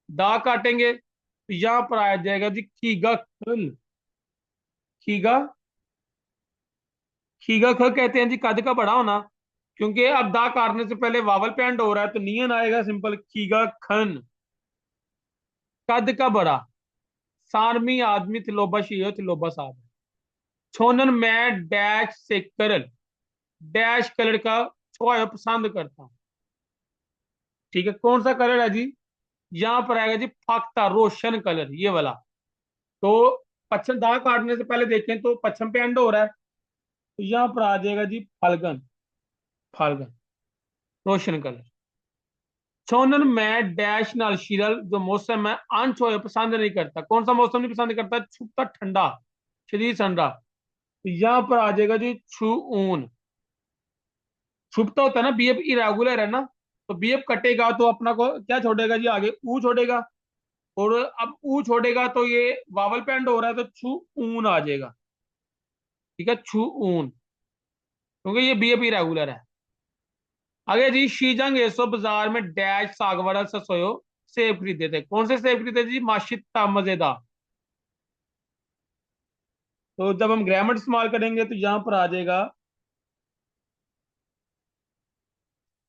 दा काटेंगे तो यहां पर आ जाएगा जी कीगा खुल, खीगा, खीगा ख कहते हैं जी कद का बड़ा होना। क्योंकि अब दा काटने से पहले वावल पे एंड हो रहा है तो नियन आएगा सिंपल खीगा खन, कद का बड़ा। सारमी आदमी तिलोबा शियो तिलोबा साहब। छोनन मैं डैश से करल, डैश कलर का छुआ पसंद करता हूँ। ठीक है, कौन सा कलर है जी? यहां पर आएगा जी फाख्ता, रोशन कलर, ये वाला। तो पच्छम दा काटने से पहले देखें तो पच्छम पे एंड हो रहा है, तो यहां पर आ जाएगा जी फाल्गन, फाल्गन, रोशन कलर। सोनन मैं डैश नाल शिरल जो मौसम है आंच होए पसंद नहीं करता। कौन सा मौसम नहीं पसंद करता? छुपता ठंडा, शदीद ठंडा। तो यहां पर आ जाएगा जी छू ऊन। छुपता होता है ना, बीएफ इरेगुलर है ना, तो बीएफ कटेगा तो अपना को क्या छोड़ेगा जी आगे? ऊ छोड़ेगा। और अब ऊ छोड़ेगा तो ये वावल पे एंड हो रहा है तो छू ऊन आ जाएगा। ठीक है, छू ऊन, क्योंकि ये बीएफ इरेगुलर है। आगे जी शीजंग एसो बाजार में डैश सागवाड़ा से सोयो सेब खरीदे थे। कौन से सेब खरीदे जी? माशिता मजेदार। तो जब हम ग्रामर इस्तेमाल करेंगे तो यहां पर आ जाएगा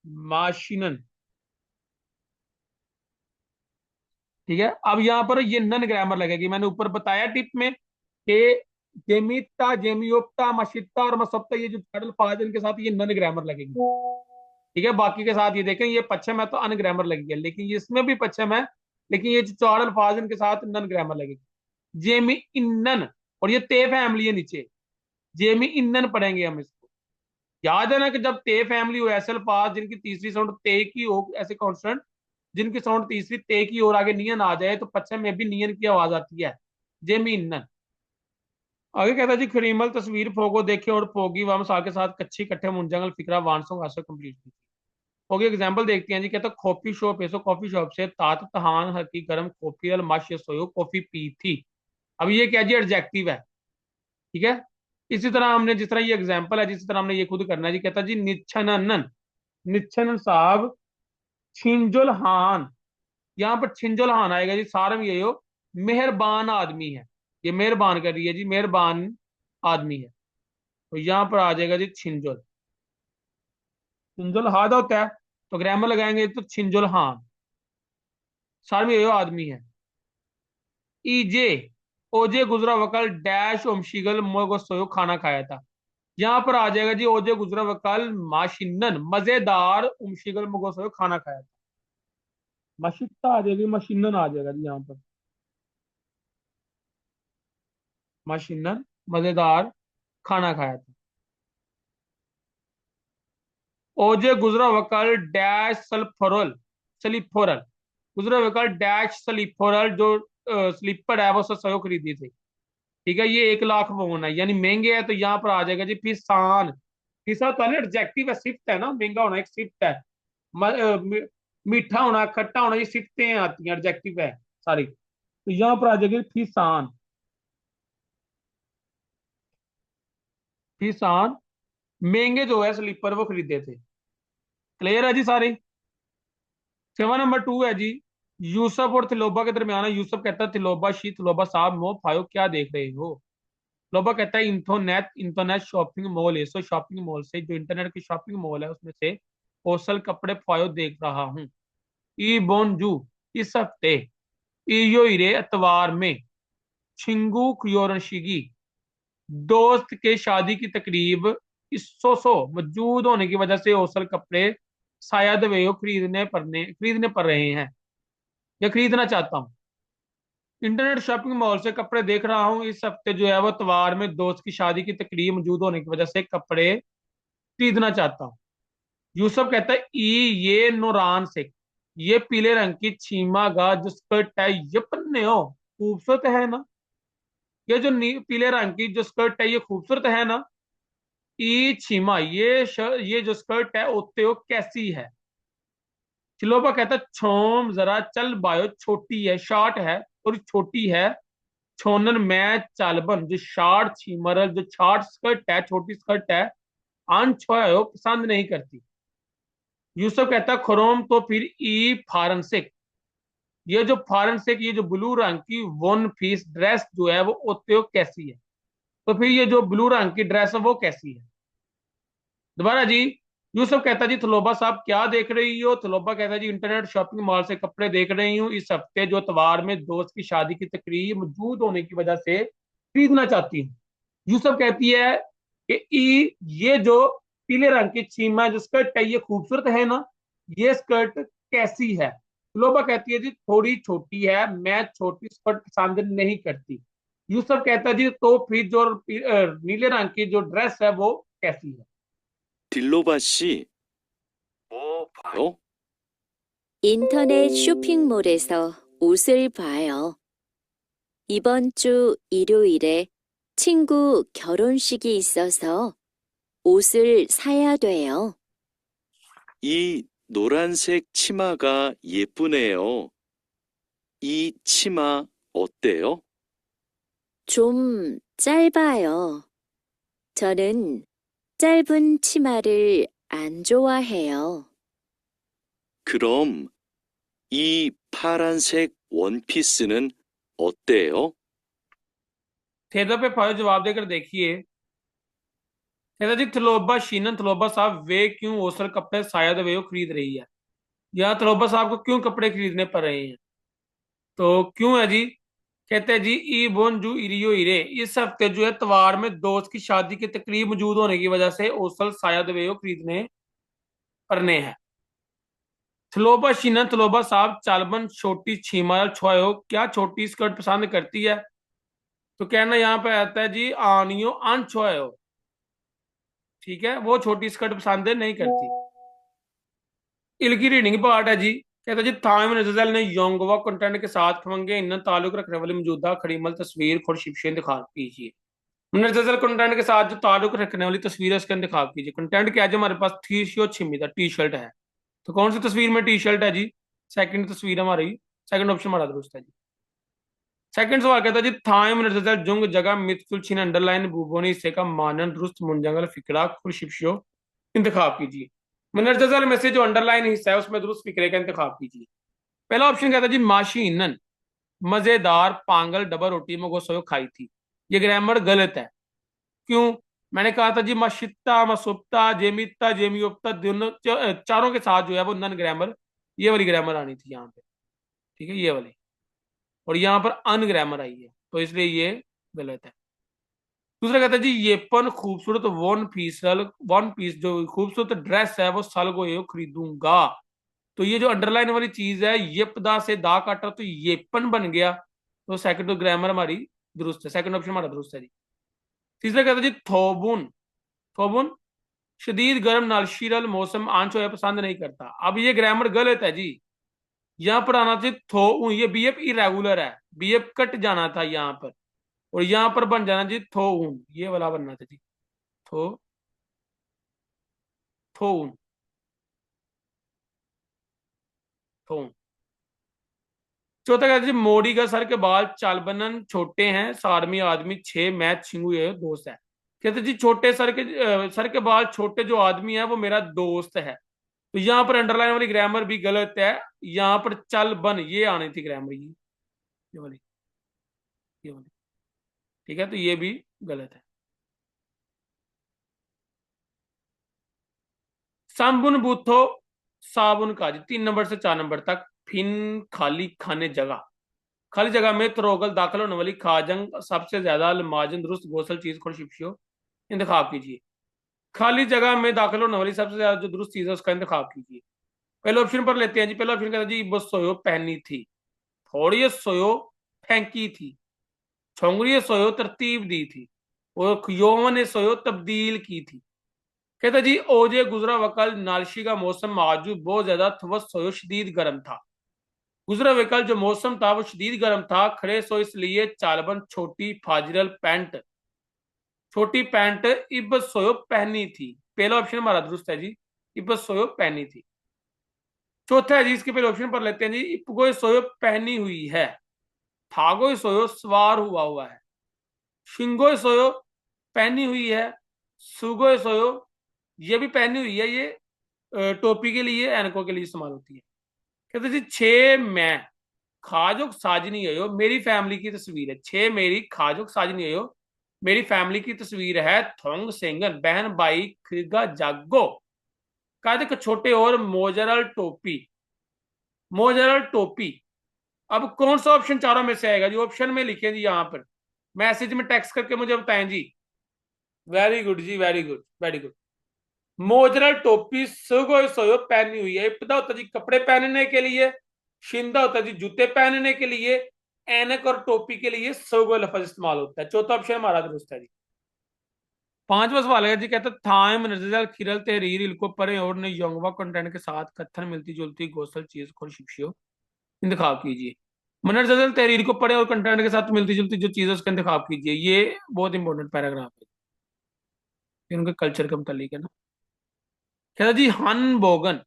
माशिनन। ठीक है, अब यहां पर ये नन ग्रामर लगेगी। मैंने ऊपर बताया टिप में कि जेमिता, जेमियोप्ता, मशिता और मसप्ता, ये जो चार अल्फाज हैं, इनके साथ ये नन ग्रामर लगेगी। ठीक है, बाकी के साथ ये देखें ये पश्चिम है तो अन ग्रामर लगेगी, लेकिन ये इसमें भी पश्चिम है, लेकिन ये जो चार अल्फाज हैं, इनके साथ नन ग्रामर लगेगी। जेमी इन्नन, और ये ते फैमिली है नीचे, जेमी इन्नन पढ़ेंगे हम इसको। याद है ना कि जब ते फैमिली हो, ऐसे अल्फाज जिनकी तीसरी साउंड ते की हो, ऐसे कॉन्स्टेंट जिनकी साउंड तीसरी ते की और आगे नियन आ जाए तो पश्चिम में भी नियन की आवाज आती है, जेमी इन्नन। आगे कहता है जी खरीमल तस्वीर फोगो देखे और फोगी वम साल के साथ कच्ची कट्ठे मुंजंगल फिक्रा वानसों हासिल कंप्लीट की। ओके, एग्जांपल देखते हैं जी। कहता कॉफी शॉप ऐसो, कॉफी शॉप से तात तहान हकी गरम कॉफी अल माश सोयो कॉफी पी थी। अब ये क्या जी? एडजेक्टिव है। ठीक है, इसी तरह हमने जिस तरह ये एग्जांपल है, जिस तरह हमने ये खुद करना है जी। कहता जी निच्छनन, निच्छनन साहब छिंजुल हान। यहाँ पर छिंजुल हान आएगा जी, सारा में यही हो, मेहरबान आदमी है। ये मेहरबान कर रही है जी, मेहरबान आदमी है, तो यहाँ पर आ जाएगा जी छिंजुल। छिंजुल हादा होता है तो ग्रामर लगाएंगे तो छिंजुल हान, सारा में यही हो, आदमी है। ईजे, ओजे गुजरा वकल डैश ओमशीगल मोगो सोयो खाना खाया था। यहां पर आ जाएगा जी ओजे गुजरा वकल माशिनन मजेदार उमशीगल मोगो सोयो खाना खाया था। मशिता आ जाएगी, मशीनन आ जाएगा जी यहाँ पर, मशीनन मजेदार खाना खाया था। ओजे गुजरा वकल डैश सल्फोरल, सलीफोरल, गुजरा वकल डैश सलीफोरल जो स्लीपर है वो सयो खरीदी थी। ठीक है, ये 1,52,000 है, यानी महंगे है, तो यहाँ पर आ जाएगा जी फिसान। फिसा तो एडजेक्टिव है, सिफ्त है ना, महंगा होना एक सिफ्त है। मीठा होना, खट्टा होना, ये सिफ्तें आती हैं, एडजेक्टिव है सारी। तो यहां पर आ जाएगी फिसान। फिसान महंगे जो है स्लीपर वो खरीदे थे। क्लियर है जी सारी। 7 नंबर 2 है जी, यूसुफ और थिलोबा के दरमियान है। यूसुफ कहता है थिलोबा शी, थिलोबा साहब मो फायो क्या देख रहे हो। थिलोबा कहता है इंटरनेट, इंटरनेट शॉपिंग मॉल है, सो शॉपिंग मॉल से, जो इंटरनेट की शॉपिंग मॉल है उसमें से ओसल कपड़े फायो देख रहा हूँ। ई बोनजू इस हफ्ते, इयो इरे एतवार में, छिंगू क्योरशिगी दोस्त के शादी की तकरीब, इस सो मौजूद होने की वजह से ओसल कपड़े शायद वे खरीदने पड़ रहे हैं या खरीदना चाहता हूँ। इंटरनेट शॉपिंग मॉल से कपड़े देख रहा हूँ, इस हफ्ते जो है वो त्योहार में दोस्त की शादी की तकरीब मौजूद होने की वजह से कपड़े खरीदना चाहता हूँ। यूसुफ कहता है ई ये नूरान से, ये पीले रंग की छीमा गा जो स्कर्ट है ये पन्ने हो खूबसूरत है ना। ये जो पीले रंग की जो स्कर्ट है ये खूबसूरत है ना। ई छीमा ये जो स्कर्ट है ओते हो कैसी है। चिलोबा कहता है छोम जरा चल बायो, छोटी है, शॉर्ट है और छोटी है। छोनन मैं चालबन जो शॉर्ट छीमर जो शॉर्ट स्कर्ट है, छोटी स्कर्ट है, आन छोयो पसंद नहीं करती। यूसुफ कहता है खरोम तो फिर ई फारंसिक, ये जो फारंसिक ये जो ब्लू रंग की वन पीस ड्रेस जो है वो ओते हो कैसी है। तो फिर ये जो ब्लू रंग की ड्रेस है वो कैसी है। दोबारा जी, यूसुफ कहता जी थलोबा साहब क्या देख रही हो। थलोबा कहता जी इंटरनेट शॉपिंग मॉल से कपड़े देख रही हूँ, इस हफ्ते जो इतवार में दोस्त की शादी की तकरीब मौजूद होने की वजह से खरीदना चाहती हूँ। यूसुफ कहती है कि ये जो पीले रंग की छीमा जो स्कर्ट है ये खूबसूरत है ना, ये स्कर्ट कैसी है। थलोबा कहती है जी थोड़ी छोटी है, मैं छोटी स्कर्ट पसंद नहीं करती। यूसुफ कहता जी तो फिर जो नीले रंग की जो ड्रेस है वो कैसी है। 딜로바 씨, 뭐 봐요? 인터넷 쇼핑몰에서 옷을 봐요. 이번 주 일요일에 친구 결혼식이 있어서 옷을 사야 돼요. 이 노란색 치마가 예쁘네요. 이 치마 어때요? 좀 짧아요. 저는 짧은 치마를 안 좋아해요. 그럼 이 파란색 원피스는 어때요? थेदा पे फायो जवाब देकर देखिए। थेदा जी थलोबा शीनन, थलोबा साहब वे क्यों ओसल कपड़े शायद वे वो खरीद रही है, या थलोबा साहब को क्यों कपड़े खरीदने पड़ रहे हैं। तो क्यों है जी, कहते हैं जी ई बोन जू इरियो इरे, इस हफ्ते जो है त्वार में दोस्त की शादी की तकरीब मौजूद होने की वजह से ओसल शायद वे वो खरीदने पड़ने हैं। थलोबा शीनन, थलोबा साहब चालबन छोटी छीमा छोयो क्या छोटी स्कर्ट पसंद करती है। तो कहना यहाँ पे आता है जी आनियो अन छोयो, ठीक है, वो छोटी स्कर्ट पसंद नहीं करती। इनकी रीडिंग पार्ट है जी, कहता जी थाइम नजल ने योंगवा कंटेंट के साथ खवंगे इन ताल्लुक रखने वाली मौजूदा खड़ीमल तस्वीर खुद शिपशे इंतखाब कीजिए। नजल कंटेंट के साथ जो ताल्लुक रखने वाली तस्वीर है उसका इंतखाब कीजिए। कंटेंट क्या है जी, हमारे पास थी शियो छिमी था टी शर्ट है। तो कौन सी तस्वीर में टी शर्ट है जी, सेकंड तस्वीर हमारी, सेकंड ऑप्शन हमारा दुरुस्त है जी। सेकंड सवाल कहता जी थाइम नजल जुंग जगह मिथुल छिन अंडरलाइन बुबोनी हिस्से का मानन दुरुस्त मुंजंगल फिकरा खुद शिपशियो इंतखाब कीजिए। मनरजल में से जो अंडरलाइन हिस्सा है उसमें दुरुस्त फिक्रे का इंतखाब कीजिए। पहला ऑप्शन कहता है जी माशीनन मजेदार पांगल डबल रोटी में गोसो खाई थी, ये ग्रामर गलत है। क्यों, मैंने कहा था जी मशिता मसुप्ता जेमिता जेमियोप्ता दोनों चारों के साथ जो है वो नन ग्रामर, ये वाली ग्रामर आनी थी यहाँ पे, ठीक है ये वाली, और यहाँ पर अन ग्रामर आई है तो इसलिए ये गलत है। दूसरा कहता है जी येपन खूबसूरत वन पीस जो खूबसूरत ड्रेस है वो सलगो ये खरीदूंगा। तो ये जो अंडरलाइन वाली चीज है येपदा से दा काटा तो येपन बन गया। तो सेकंड ग्रामर हमारी दुरुस्त है, सेकंड ऑप्शन हमारा दुरुस्त है जी। तीसरा कहता है जी थोबुन, थोबुन शदीद गर्म नाल शीरल मौसम आंच होया पसंद नहीं करता। अब ये ग्रामर गलत है जी, यहाँ पर आना चाहिए थो, ये बीएफ इरेगुलर है, बीएफ कट जाना था यहाँ पर, और यहाँ पर बन जाना जी थो, ये वाला बनना था जी थो, थो। थोंग। चौथा कहते जी मोड़ी का सर के बाल चालबनन छोटे हैं, सारमी आदमी छे, मैं छिंगू ये दोस्त है। कहते जी छोटे सर के बाल छोटे जो आदमी है वो मेरा दोस्त है। तो यहां पर अंडरलाइन वाली ग्रामर भी गलत है। यहां पर चल बन ये आनी थी ग्रामर, ये वाली, ये वाली। ठीक है, तो ये भी गलत है। साबुन बूथो साबुन का जी 3 नंबर से 4 नंबर तक। फिन खाली खाने जगह, खाली जगह में तरोगल दाखिल होने वाली खाजंग सबसे ज्यादा माजन दुरुस्त गोसल चीज खोर शिपशियो इंतखाब कीजिए। खाली जगह में दाखिल होने वाली सबसे ज्यादा जो दुरुस्त चीज है उसका इंतखाब कीजिए। पहले ऑप्शन पर लेते हैं जी। पहला ऑप्शन कहता है जी वो सोयो पहनी थी, थोड़ी सोयो फेंकी थी, छोंगरी सोयो तरतीब दी थी, और यौवन ने सोयो तब्दील की थी। कहता जी ओजे गुजरा वकल नालशी का मौसम आजू बहुत ज्यादा थवस सोयो शदीद गर्म था। गुजरा वकल जो मौसम था वो शदीद गर्म था, खड़े सो इसलिए चालबन छोटी फाजरल पैंट, छोटी पैंट इब्बत सोयो पहनी थी। पहला ऑप्शन हमारा दुरुस्त है जी, इब्बत सोयो पहनी थी। चौथा है जी, इसके पहले ऑप्शन पर लेते हैं जी, इपगोय सोयो पहनी हुई है, थागोय सोयो सवार हुआ हुआ है, शिंगोय सोयो पहनी हुई है, सुगोय सोयो ये भी पहनी हुई है। ये टोपी के लिए एनको के लिए इस्तेमाल होती है। कहते जी छे मैं खाजोक साजनी आयो मेरी फैमिली की तस्वीर है, छे मेरी खाजोक साजनी आयो मेरी फैमिली की तस्वीर है, थोंग सेंगन बहन भाई खिगा जागो। कहते छोटे और मोजरल टोपी, मोजरल टोपी। अब कौन सा ऑप्शन चारों में से आएगा जी? ऑप्शन में लिखे जी, यहाँ पर मैसेज में टेक्स्ट करके मुझे बताएं जी। वेरी गुड जी, वेरी गुड, वेरी गुड। मोजरल टोपी सुगो सोयो पहनी हुई है। इप्दा होता जी कपड़े पहनने के लिए, शिंदा होता जी जूते पहनने के लिए, एनक और टोपी के लिए सुगो लफज इस्तेमाल होता है। चौथा ऑप्शन हमारा दुरुस्त है जी। पांचवा सवाल है जी, कहता थाइम नजल खिरल तहरीर इनको परे और ने योंगवा कंटेंट के साथ कथन मिलती जुलती गोसल चीज को शिक्षियो इंतखाब कीजिए। मनरजल तहरीर को पढ़े और कंटेंट के साथ मिलती जुलती जो चीज है उसका इंतखाब कीजिए। ये बहुत इंपॉर्टेंट पैराग्राफ है, उनके कल्चर के मुतालिक है ना। कहता जी हनबोगन,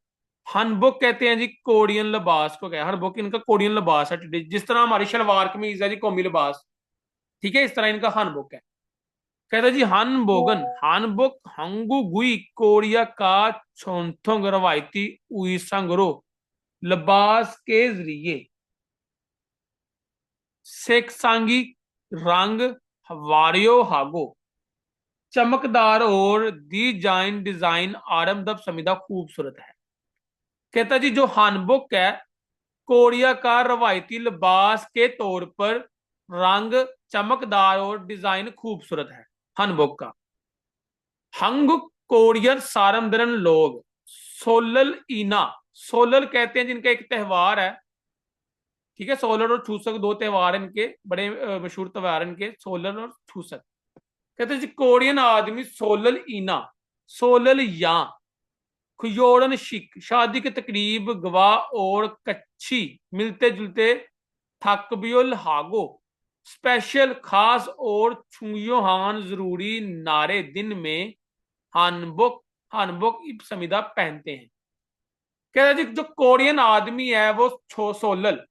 हनबुक कहते हैं जी कोरियन लिबास को, क्या हनबुक इनका कोरियन लिबास है। जिस तरह हमारी शलवार कमीज है जी कौमी लिबास, ठीक है, इस तरह इनका हनबुक है। कहता जी हनबोगन हनबुक हंगू गुई कोरिया का छोंथोंग रवायती उई संगरो लिबास के जरिए सेक्सांगी रंग वारियो हागो चमकदार और डिजाइन डिजाइन आरामदब समीदा खूबसूरत है। कहता जी जो हानबुक है कोरिया का रवायती लिबास के तौर पर रंग चमकदार और डिजाइन खूबसूरत है हानबुक का। हंगुक कोरियन सारमदरन लोग सोलल इना, सोलल कहते हैं जिनका एक त्योहार है, ठीक है, सोलर और छूसक दो त्योहार इनके बड़े मशहूर त्योहार इनके, सोलर और छूसक। कहते जी कोरियन आदमी सोलल इना, सोलल या खुयोड़न शिक शादी के तकरीब गवाह और कच्ची मिलते जुलते थकबियुल हागो स्पेशल खास और छुयो हान जरूरी नारे दिन में हानबुक हानबुक समिदा पहनते हैं। कहते जी जो कोरियन आदमी है वो सोलल,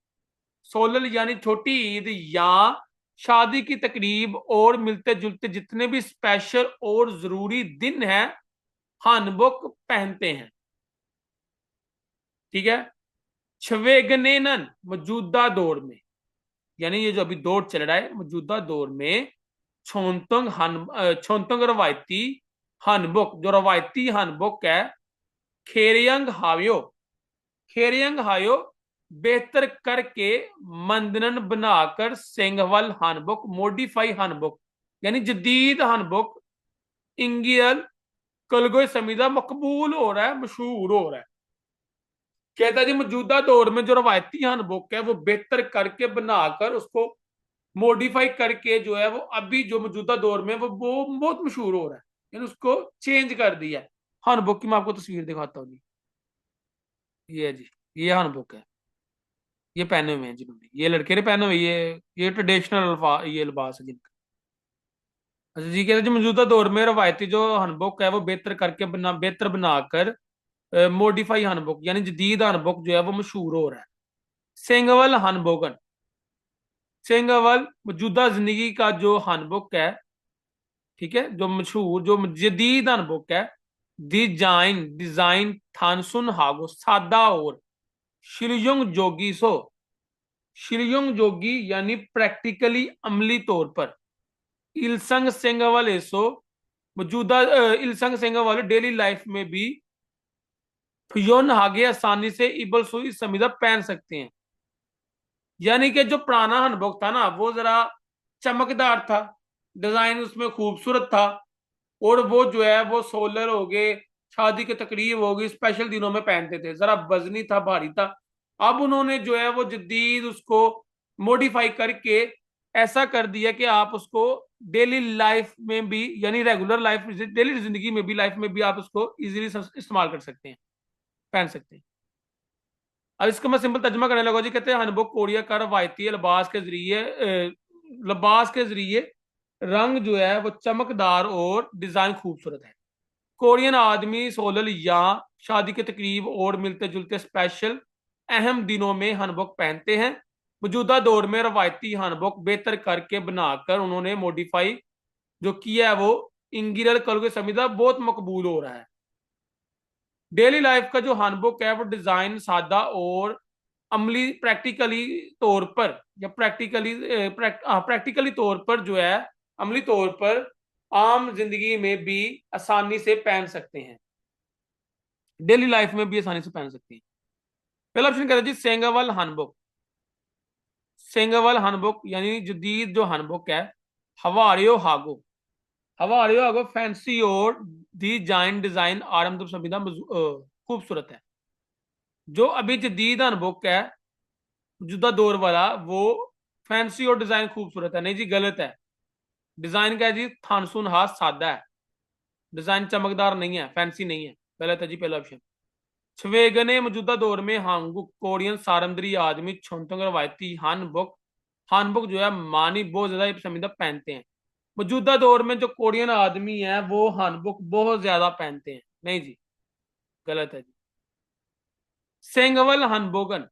सोलल यानी छोटी ईद या शादी की तकरीब और मिलते जुलते जितने भी स्पेशल और जरूरी दिन है हानबुक पहनते हैं। ठीक है, छवेगनेनन मौजूदा दौर में, यानी ये जो अभी दौर चल रहा है मौजूदा दौर में, छोंतंग रवायती हानबुक जो रवायती हानबुक है, खेरियंग हावियो, खेरियंग हायो बेहतर करके मंदनन बनाकर सेंगवल हानबुक मॉडिफाई हानबुक यानी जदीद हानबुक इंगियल कलगोय समीदा मकबूल हो रहा है, मशहूर हो रहा है। कहता जी मौजूदा दौर में जो रवायती हानबुक है वो बेहतर करके बनाकर उसको मॉडिफाई करके जो है वो अभी जो मौजूदा दौर में वो बहुत मशहूर हो रहा है, यानी उसको चेंज कर दिया है। हानबुक की मैं आपको तस्वीर दिखाता हूँ जी, ये है जी, ये हानबुक है, ये पहने हुए हैं जिन्होंने, ये लड़के ने पहने हुए, ये ट्रेडिशनल ये लिबास है जिनका। अच्छा जी, कहते हैं जो मौजूदा दौर में रवायती जो हनबुक है वो बेहतर करके बेहतर बनाकर मॉडिफाई हनबुक यानी जदीद हनबुक जो है वो मशहूर हो रहा है। सेंगवल हनबोगन, सेंगवल मौजूदा जिंदगी का जो हनबुक है, ठीक है, जो मशहूर जो जदीद हनबुक है। डिजाइन डिजाइन थानसुन हागो सादा और शिलयुंग जोगी सो, शिलयुंग जोगी यानी प्रैक्टिकली अमली तौर पर। इलसंग सेंगवल एसो मौजूदा इलसंग सेंगवल डेली लाइफ में भी फ्योन आगे आसानी से इबल सुई समीदा पहन सकते हैं। यानी कि जो पुराना हनबुक था ना वो जरा चमकदार था, डिजाइन उसमें खूबसूरत था, और वो जो है वो सोलर हो गए, शादी के तकरीब हो गई, स्पेशल दिनों में पहनते थे, जरा वजनी था, भारी था। अब उन्होंने जो है वो जदीद उसको मॉडिफाई करके ऐसा कर दिया कि आप उसको डेली लाइफ में भी यानी रेगुलर लाइफ डेली जिंदगी में भी लाइफ में भी आप उसको इजीली इस्तेमाल कर सकते हैं, पहन सकते हैं। अब इसको मैं सिंपल तर्जमा करने लगा जी। कहते हैं हनबुक कोरिया का रवायती लिबास के जरिए रंग जो है वो चमकदार और डिजाइन खूबसूरत है। कोरियन आदमी सोलल या शादी के तकरीब और मिलते जुलते स्पेशल अहम दिनों में हनबुक पहनते हैं। मौजूदा दौर में रवायती हनबुक बेहतर करके बनाकर उन्होंने मॉडिफाई जो किया है वो इंगिरल कल के समीदा बहुत मकबूल हो रहा है। डेली लाइफ का जो हैंडबुक है वो डिजाइन सादा और अमली प्रैक्टिकली तौर पर या प्रैक्टिकली तौर पर जो है अमली तौर पर आम जिंदगी में भी आसानी से पहन सकते हैं, डेली लाइफ में भी आसानी से पहन सकते हैं। पहला ऑप्शन कहता है जी सेंगावल हैंडबुक। सेंगावल हैंडबुक यानी जदीद जो हैंडबुक है हवारियो हागो, हवारियो हागो फैंसी और दी जाइन डिजाइन आरामदायक संविधा खूबसूरत है। जो अभी जदीद अनबुक है मौजूदा दौर वाला वो फैंसी और डिजाइन खूबसूरत है, नहीं जी गलत है। डिजाइन क्या है जी, थानसुन हाथ सादा है, डिजाइन चमकदार नहीं है, फैंसी नहीं है, गलत है जी पहला ऑप्शन। छवेगने मौजूदा दौर में हांगुक कोरियन सारंदरी आदमी छोंतोंग रवायती हानबुक, हानबुक जो है मानी बहुत ज्यादा पसंदीदा पहनते हैं। मौजूदा दौर में जो कोरियन आदमी है वो हानबुक बहुत ज्यादा पहनते हैं, नहीं जी गलत है जी। सेंगवल हनबोगन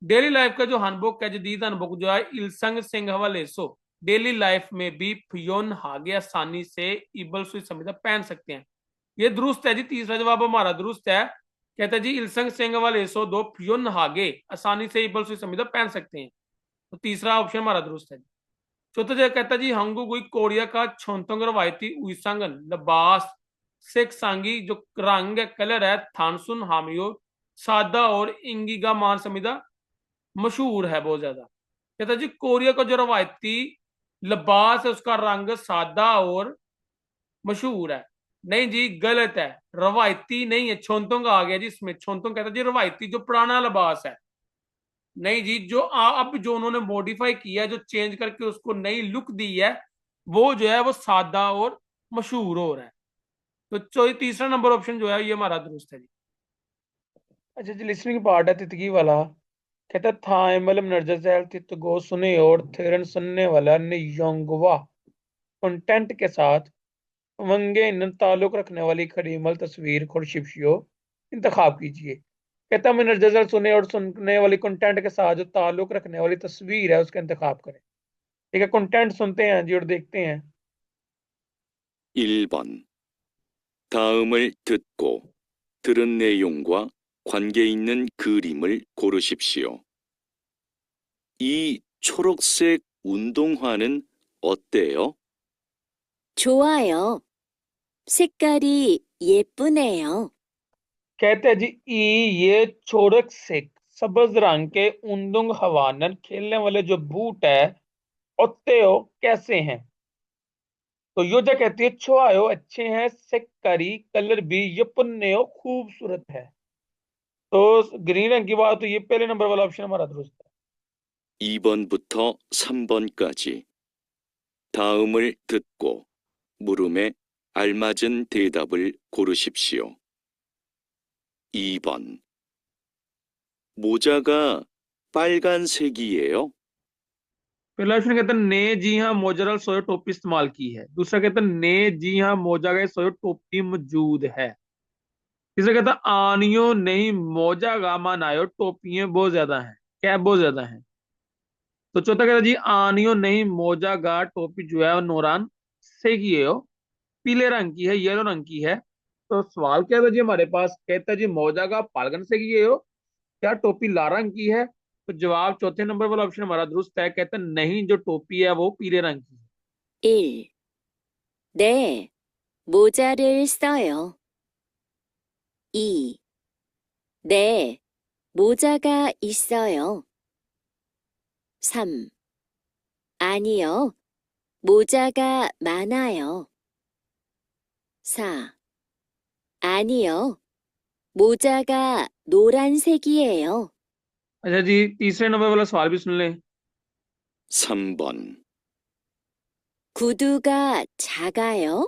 डेली लाइफ का जो हनबुक है जदीद हनबुक जो है इलसंग सिंघवा लेसो डेली लाइफ में भी फ्योन हागे आसानी से इबल सुई समीदा पहन सकते हैं। ये दुरुस्त है जी, तीसरा जवाब हमारा दुरुस्त है। कहता है जी इलसंग सिंघवा लेसो दो फ्योन हागे आसानी से इबल सुई समीदा पहन सकते हैं, तो तीसरा ऑप्शन हमारा दुरुस्त है जी। चौथा जगह कहता है जी हंगू गुई कोरिया का छोंतोंग रवायती उइसंगन लिबास सेक सांगी जो रंग है कलर है थानसुन हामियो सादा और इंगिगा मान समीदा मशहूर है बहुत ज्यादा। कहता जी कोरिया का जो रवायती लिबास है उसका रंग सादा और मशहूर है, नहीं जी गलत है, रवायती नहीं है, छोंतों का आ गया जी इसमें। छोंतों कहता जी रवायती जो पुराना लिबास है, नहीं जी जो अब जो उन्होंने मॉडिफाई किया है जो चेंज करके उसको नई लुक दी है वो जो है वो सादा और मशहूर हो रहा है। तो तीसरा नंबर ऑप्शन जो है ये हमारा दुरुस्त है जी। अच्छा जी लिसनिंग पार्ट है तितगी वाला। कहता था मलम नर्जल तित गो सुने और थेरन सुनने वाला ने योंगवा कंटेंट के साथ वंगे इन ताल्लुक रखने वाली खड़ीमल तस्वीर खुर्शिप्शियो इंतखाब कीजिए। कहता मैं नर्जल सुने और सुनने वाली कंटेंट के साथ जो ताल्लुक रखने वाली तस्वीर है उसका इंतखाब करें। ठीक है, कंटेंट सुनते हैं जी और देखते हैं। 1번. 다음을 듣고 들은 내용과 관계 있는 그림을 고르십시오. 이 초록색 운동화는 어때요? 좋아요. 색깔이 예쁘네요. कहते हैं जी ये छोरक से सब्ज रंग के उंदुंग हवानन खेलने वाले जो बूट है ओत्तेओ कैसे हैं। तो योजा कहती है छुआयो अच्छे हैं, सेक्कारी कलर भी यपुन्नेओ खूबसूरत है। तो ग्रीन रंग की बात तो ये पहले नंबर वाला ऑप्शन हमारा दुरुस्त है। 2번부터 3번까지 다음을 듣고 물음에 알맞은 대답을 고르십시오. 2번. 모자가 빨간색이에요? पहला ऑप्शन कहता है ने जी हाँ मोजरल सोयो टोपी इस्तेमाल की है। दूसरा कहता है ने जी हाँ मोजा गए सोयो टोपी मौजूद है। तीसरा कहता है आनियो नहीं मोजा गामा नायो, टोपियां बहुत ज्यादा हैं, कैप बहुत ज्यादा हैं। तो चौथा कहता जी आनियो नहीं मोजा गा, टोपी जो है वो नोरान से की है, हो पीले रंग की है, येलो रंग की है। तो सवाल क्या था जी हमारे पास, कहता जी मौजा का पालगन से किए हो, क्या टोपी लाल रंग की है? तो जवाब चौथे नंबर वाला ऑप्शन हमारा दुरुस्त है, कहता नहीं जो टोपी है वो पीले रंग की है। 1. 네, 모자를 써요. 2. 네, 모자가 있어요. 3. 아니요, 모자가 많아요. 4. 아니요, 모자가 노란색이에요. अच्छा जी तीसरे नंबर वाला सवाल भी सुन लें। 3번, 구두가 작아요?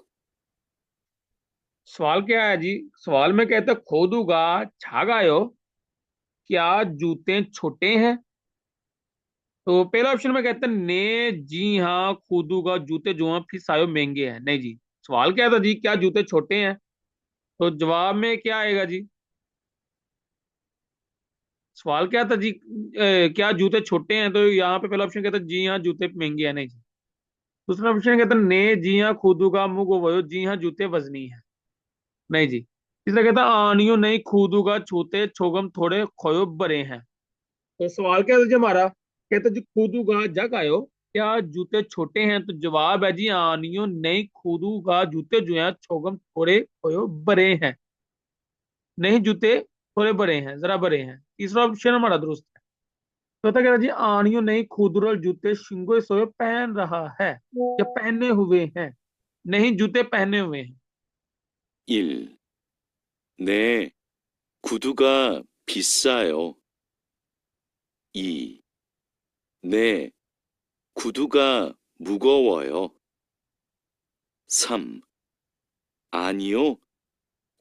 सवाल क्या है जी, सवाल में कहता खोदूगा छागायो, क्या जूते छोटे हैं? तो पहला ऑप्शन में कहता ने जी हाँ खोदूगा जूते जो हैं फिर सायो महंगे हैं, नहीं जी। सवाल क्या था जी, क्या जूते छोटे हैं? तो जवाब में क्या आएगा जी, सवाल क्या था जी, क्या जूते छोटे हैं? तो यहाँ पे पहला ऑप्शन कहता जी हाँ जूते महंगे हैं, नहीं जी। दूसरा ऑप्शन कहता ने जी हाँ खूदूगा मुगो वयो, जी हाँ जूते वजनी है, नहीं जी। तीसरा कहता आनियो नहीं खूदूगा छूते छोगम थोड़े खोयो बड़े हैं। तो सवाल क्या था जी हमारा, कहता जी खूदूगा जग आयो, क्या जूते छोटे हैं? तो जवाब है जी आनियो नहीं खूदूगा जूते जो हैं छोगम थोड़े खोयो बड़े हैं, नहीं जूते थोड़े बड़े हैं, जरा बड़े हैं। तीसरा ऑप्शन हमारा दुरुस्त है। चौथा कहता जी आनियो नहीं खुदरल जूते शिंगो सोए पहन रहा है या पहने हुए हैं, नहीं जूते पहने हुए हैं। 1. 네, 구두가 비싸요. 2. 네, 구두가 무거워요. 3. 아니요,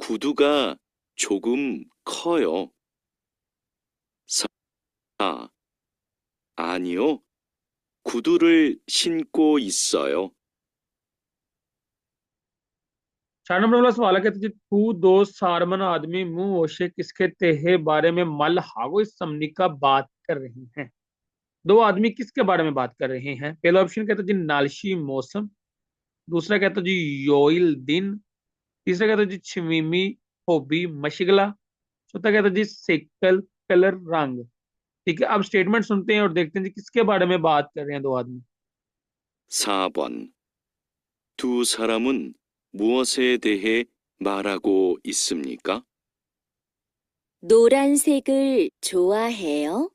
구두가 조금 커요. 4. 아니요, 구두를 신고 있어요. 4 नंबर वाला सवाल है, कहते जी तू दो सारमन आदमी मुंह ओशे किसके तेहे बारे में मल हागो इस समनी का बात कर रही हैं। दो आदमी किसके बारे में बात कर रहे हैं? पहला ऑप्शन कहता जी नालशी मौसम, दूसरा कहता जी योइल दिन, तीसरा कहता जी छमीमी होबी मशिगला, चौथा कहता जी सेकल कलर रंग। ठीक है, अब स्टेटमेंट सुनते हैं और देखते हैं जी किसके बारे में बात कर रहे हैं दो आदमी। 4번. 두 사람은 무엇에 대해 말하고 있습니까? 노란색을 좋아해요?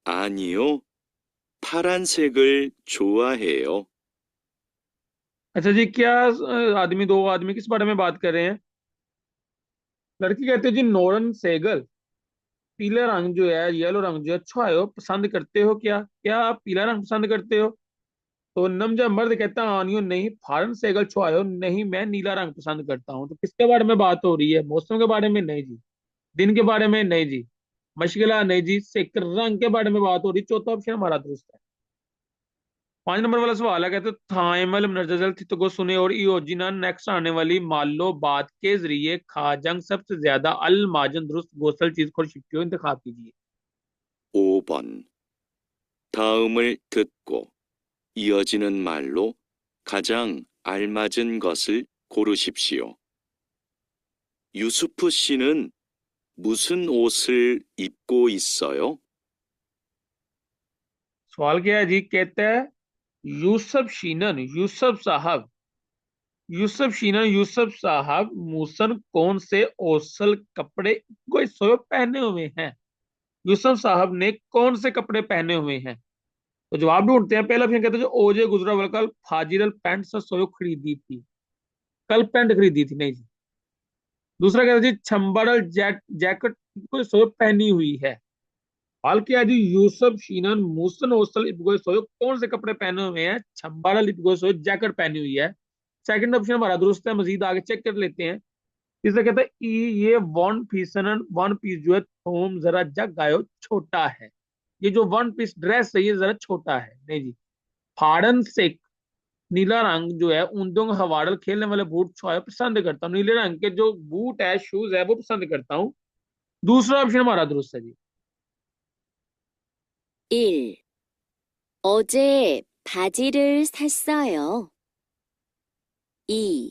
아니요, 파란색을 좋아해요. अच्छा जी, क्या आदमी दो आदमी किस बारे में बात कर रहे हैं? लड़की कहती है जी नोरन सेगल, पीला रंग जो है येलो रंग जो है अच्छा है, पसंद करते हो क्या? क्या आप पीला रंग पसंद करते हो? तो नमजा मर्द कहता है आनियो नहीं फॉरन सेगल छुआयो, नहीं मैं नीला रंग पसंद करता हूँ। तो किसके बारे में बात हो रही है? मौसम के बारे में? नहीं जी। दिन के बारे में? नहीं जी। मशगला? नहीं जी। सेकर रंग के बारे में बात हो रही। चौथा ऑप्शन हमारा दुरुस्त है। 5 नंबर वाला सवाल है, कहते थाइमल नजल थितगो सुने और इोजिना नेक्स्ट आने वाली मालो बात के जरिए खाजंग सबसे ज्यादा अल माजन दुरुस्त गोसल चीज खोर शिफ्टियो इंतखाब कीजिए। 5번. 다음을 듣고 이어지는 말로 가장 알맞은 것을 고르십시오. 유수프 씨는 무슨 옷을 입고 있어요? सवाल क्या है जी, कहता है यूसुफ शीनन यूसुफ साहब, यूसुफ शीनन यूसुफ साहब मूसन कौन से ओसल कपड़े कोई सोयो पहने हुए हैं? यूसुफ साहब ने कौन से कपड़े पहने हुए हैं? तो जवाब ढूंढते हैं। पहला ऑप्शन कहते हैं जो ओजे गुजरा वाला कल फाजिल पैंट से सोयो खरीदी थी, कल पैंट खरीदी थी, नहीं जी। दूसरा कहता है जी छम्बड़ल जैकेट कोई सोयो पहनी हुई है। हाल क्या है जी, यूसुफ शीनन मूसन ओसल इब्गोय सोयो कौन से कपड़े पहने हुए हैं? छम्बड़ल इब्गोय सोयो जैकेट पहनी हुई है। सेकंड ऑप्शन हमारा दुरुस्त है, मजीद आगे चेक कर लेते हैं। तीसरा कहता है ये वन पीस वन पीस जो है थोम जरा जग गायो छोटा है, ये जो वन पीस ड्रेस है ये जरा छोटा है, नहीं जी। फाड़न से नीला रंग जो है ऊंदोंग हवाड़ल खेलने वाले बूट जो है पसंद करता हूँ। नीले रंग के जो बूट है शूज है वो पसंद करता हूँ। दूसरा ऑप्शन हमारा दुरुस्त है जी। 1. 어제 바지를 샀어요. 2.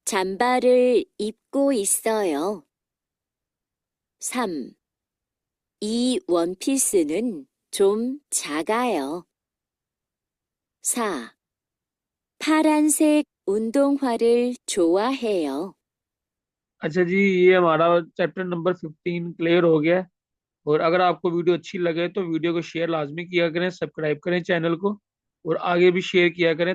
잠바를 입고 있어요. 3. 이 원피스는 좀 작아요. 4. 파란색 운동화를 좋아해요. अच्छा जी, ये हमारा चैप्टर नंबर 15 क्लियर हो गया है। और अगर आपको वीडियो अच्छी लगे तो वीडियो को शेयर लाजमी किया करें, सब्सक्राइब करें चैनल को और आगे भी शेयर किया करें।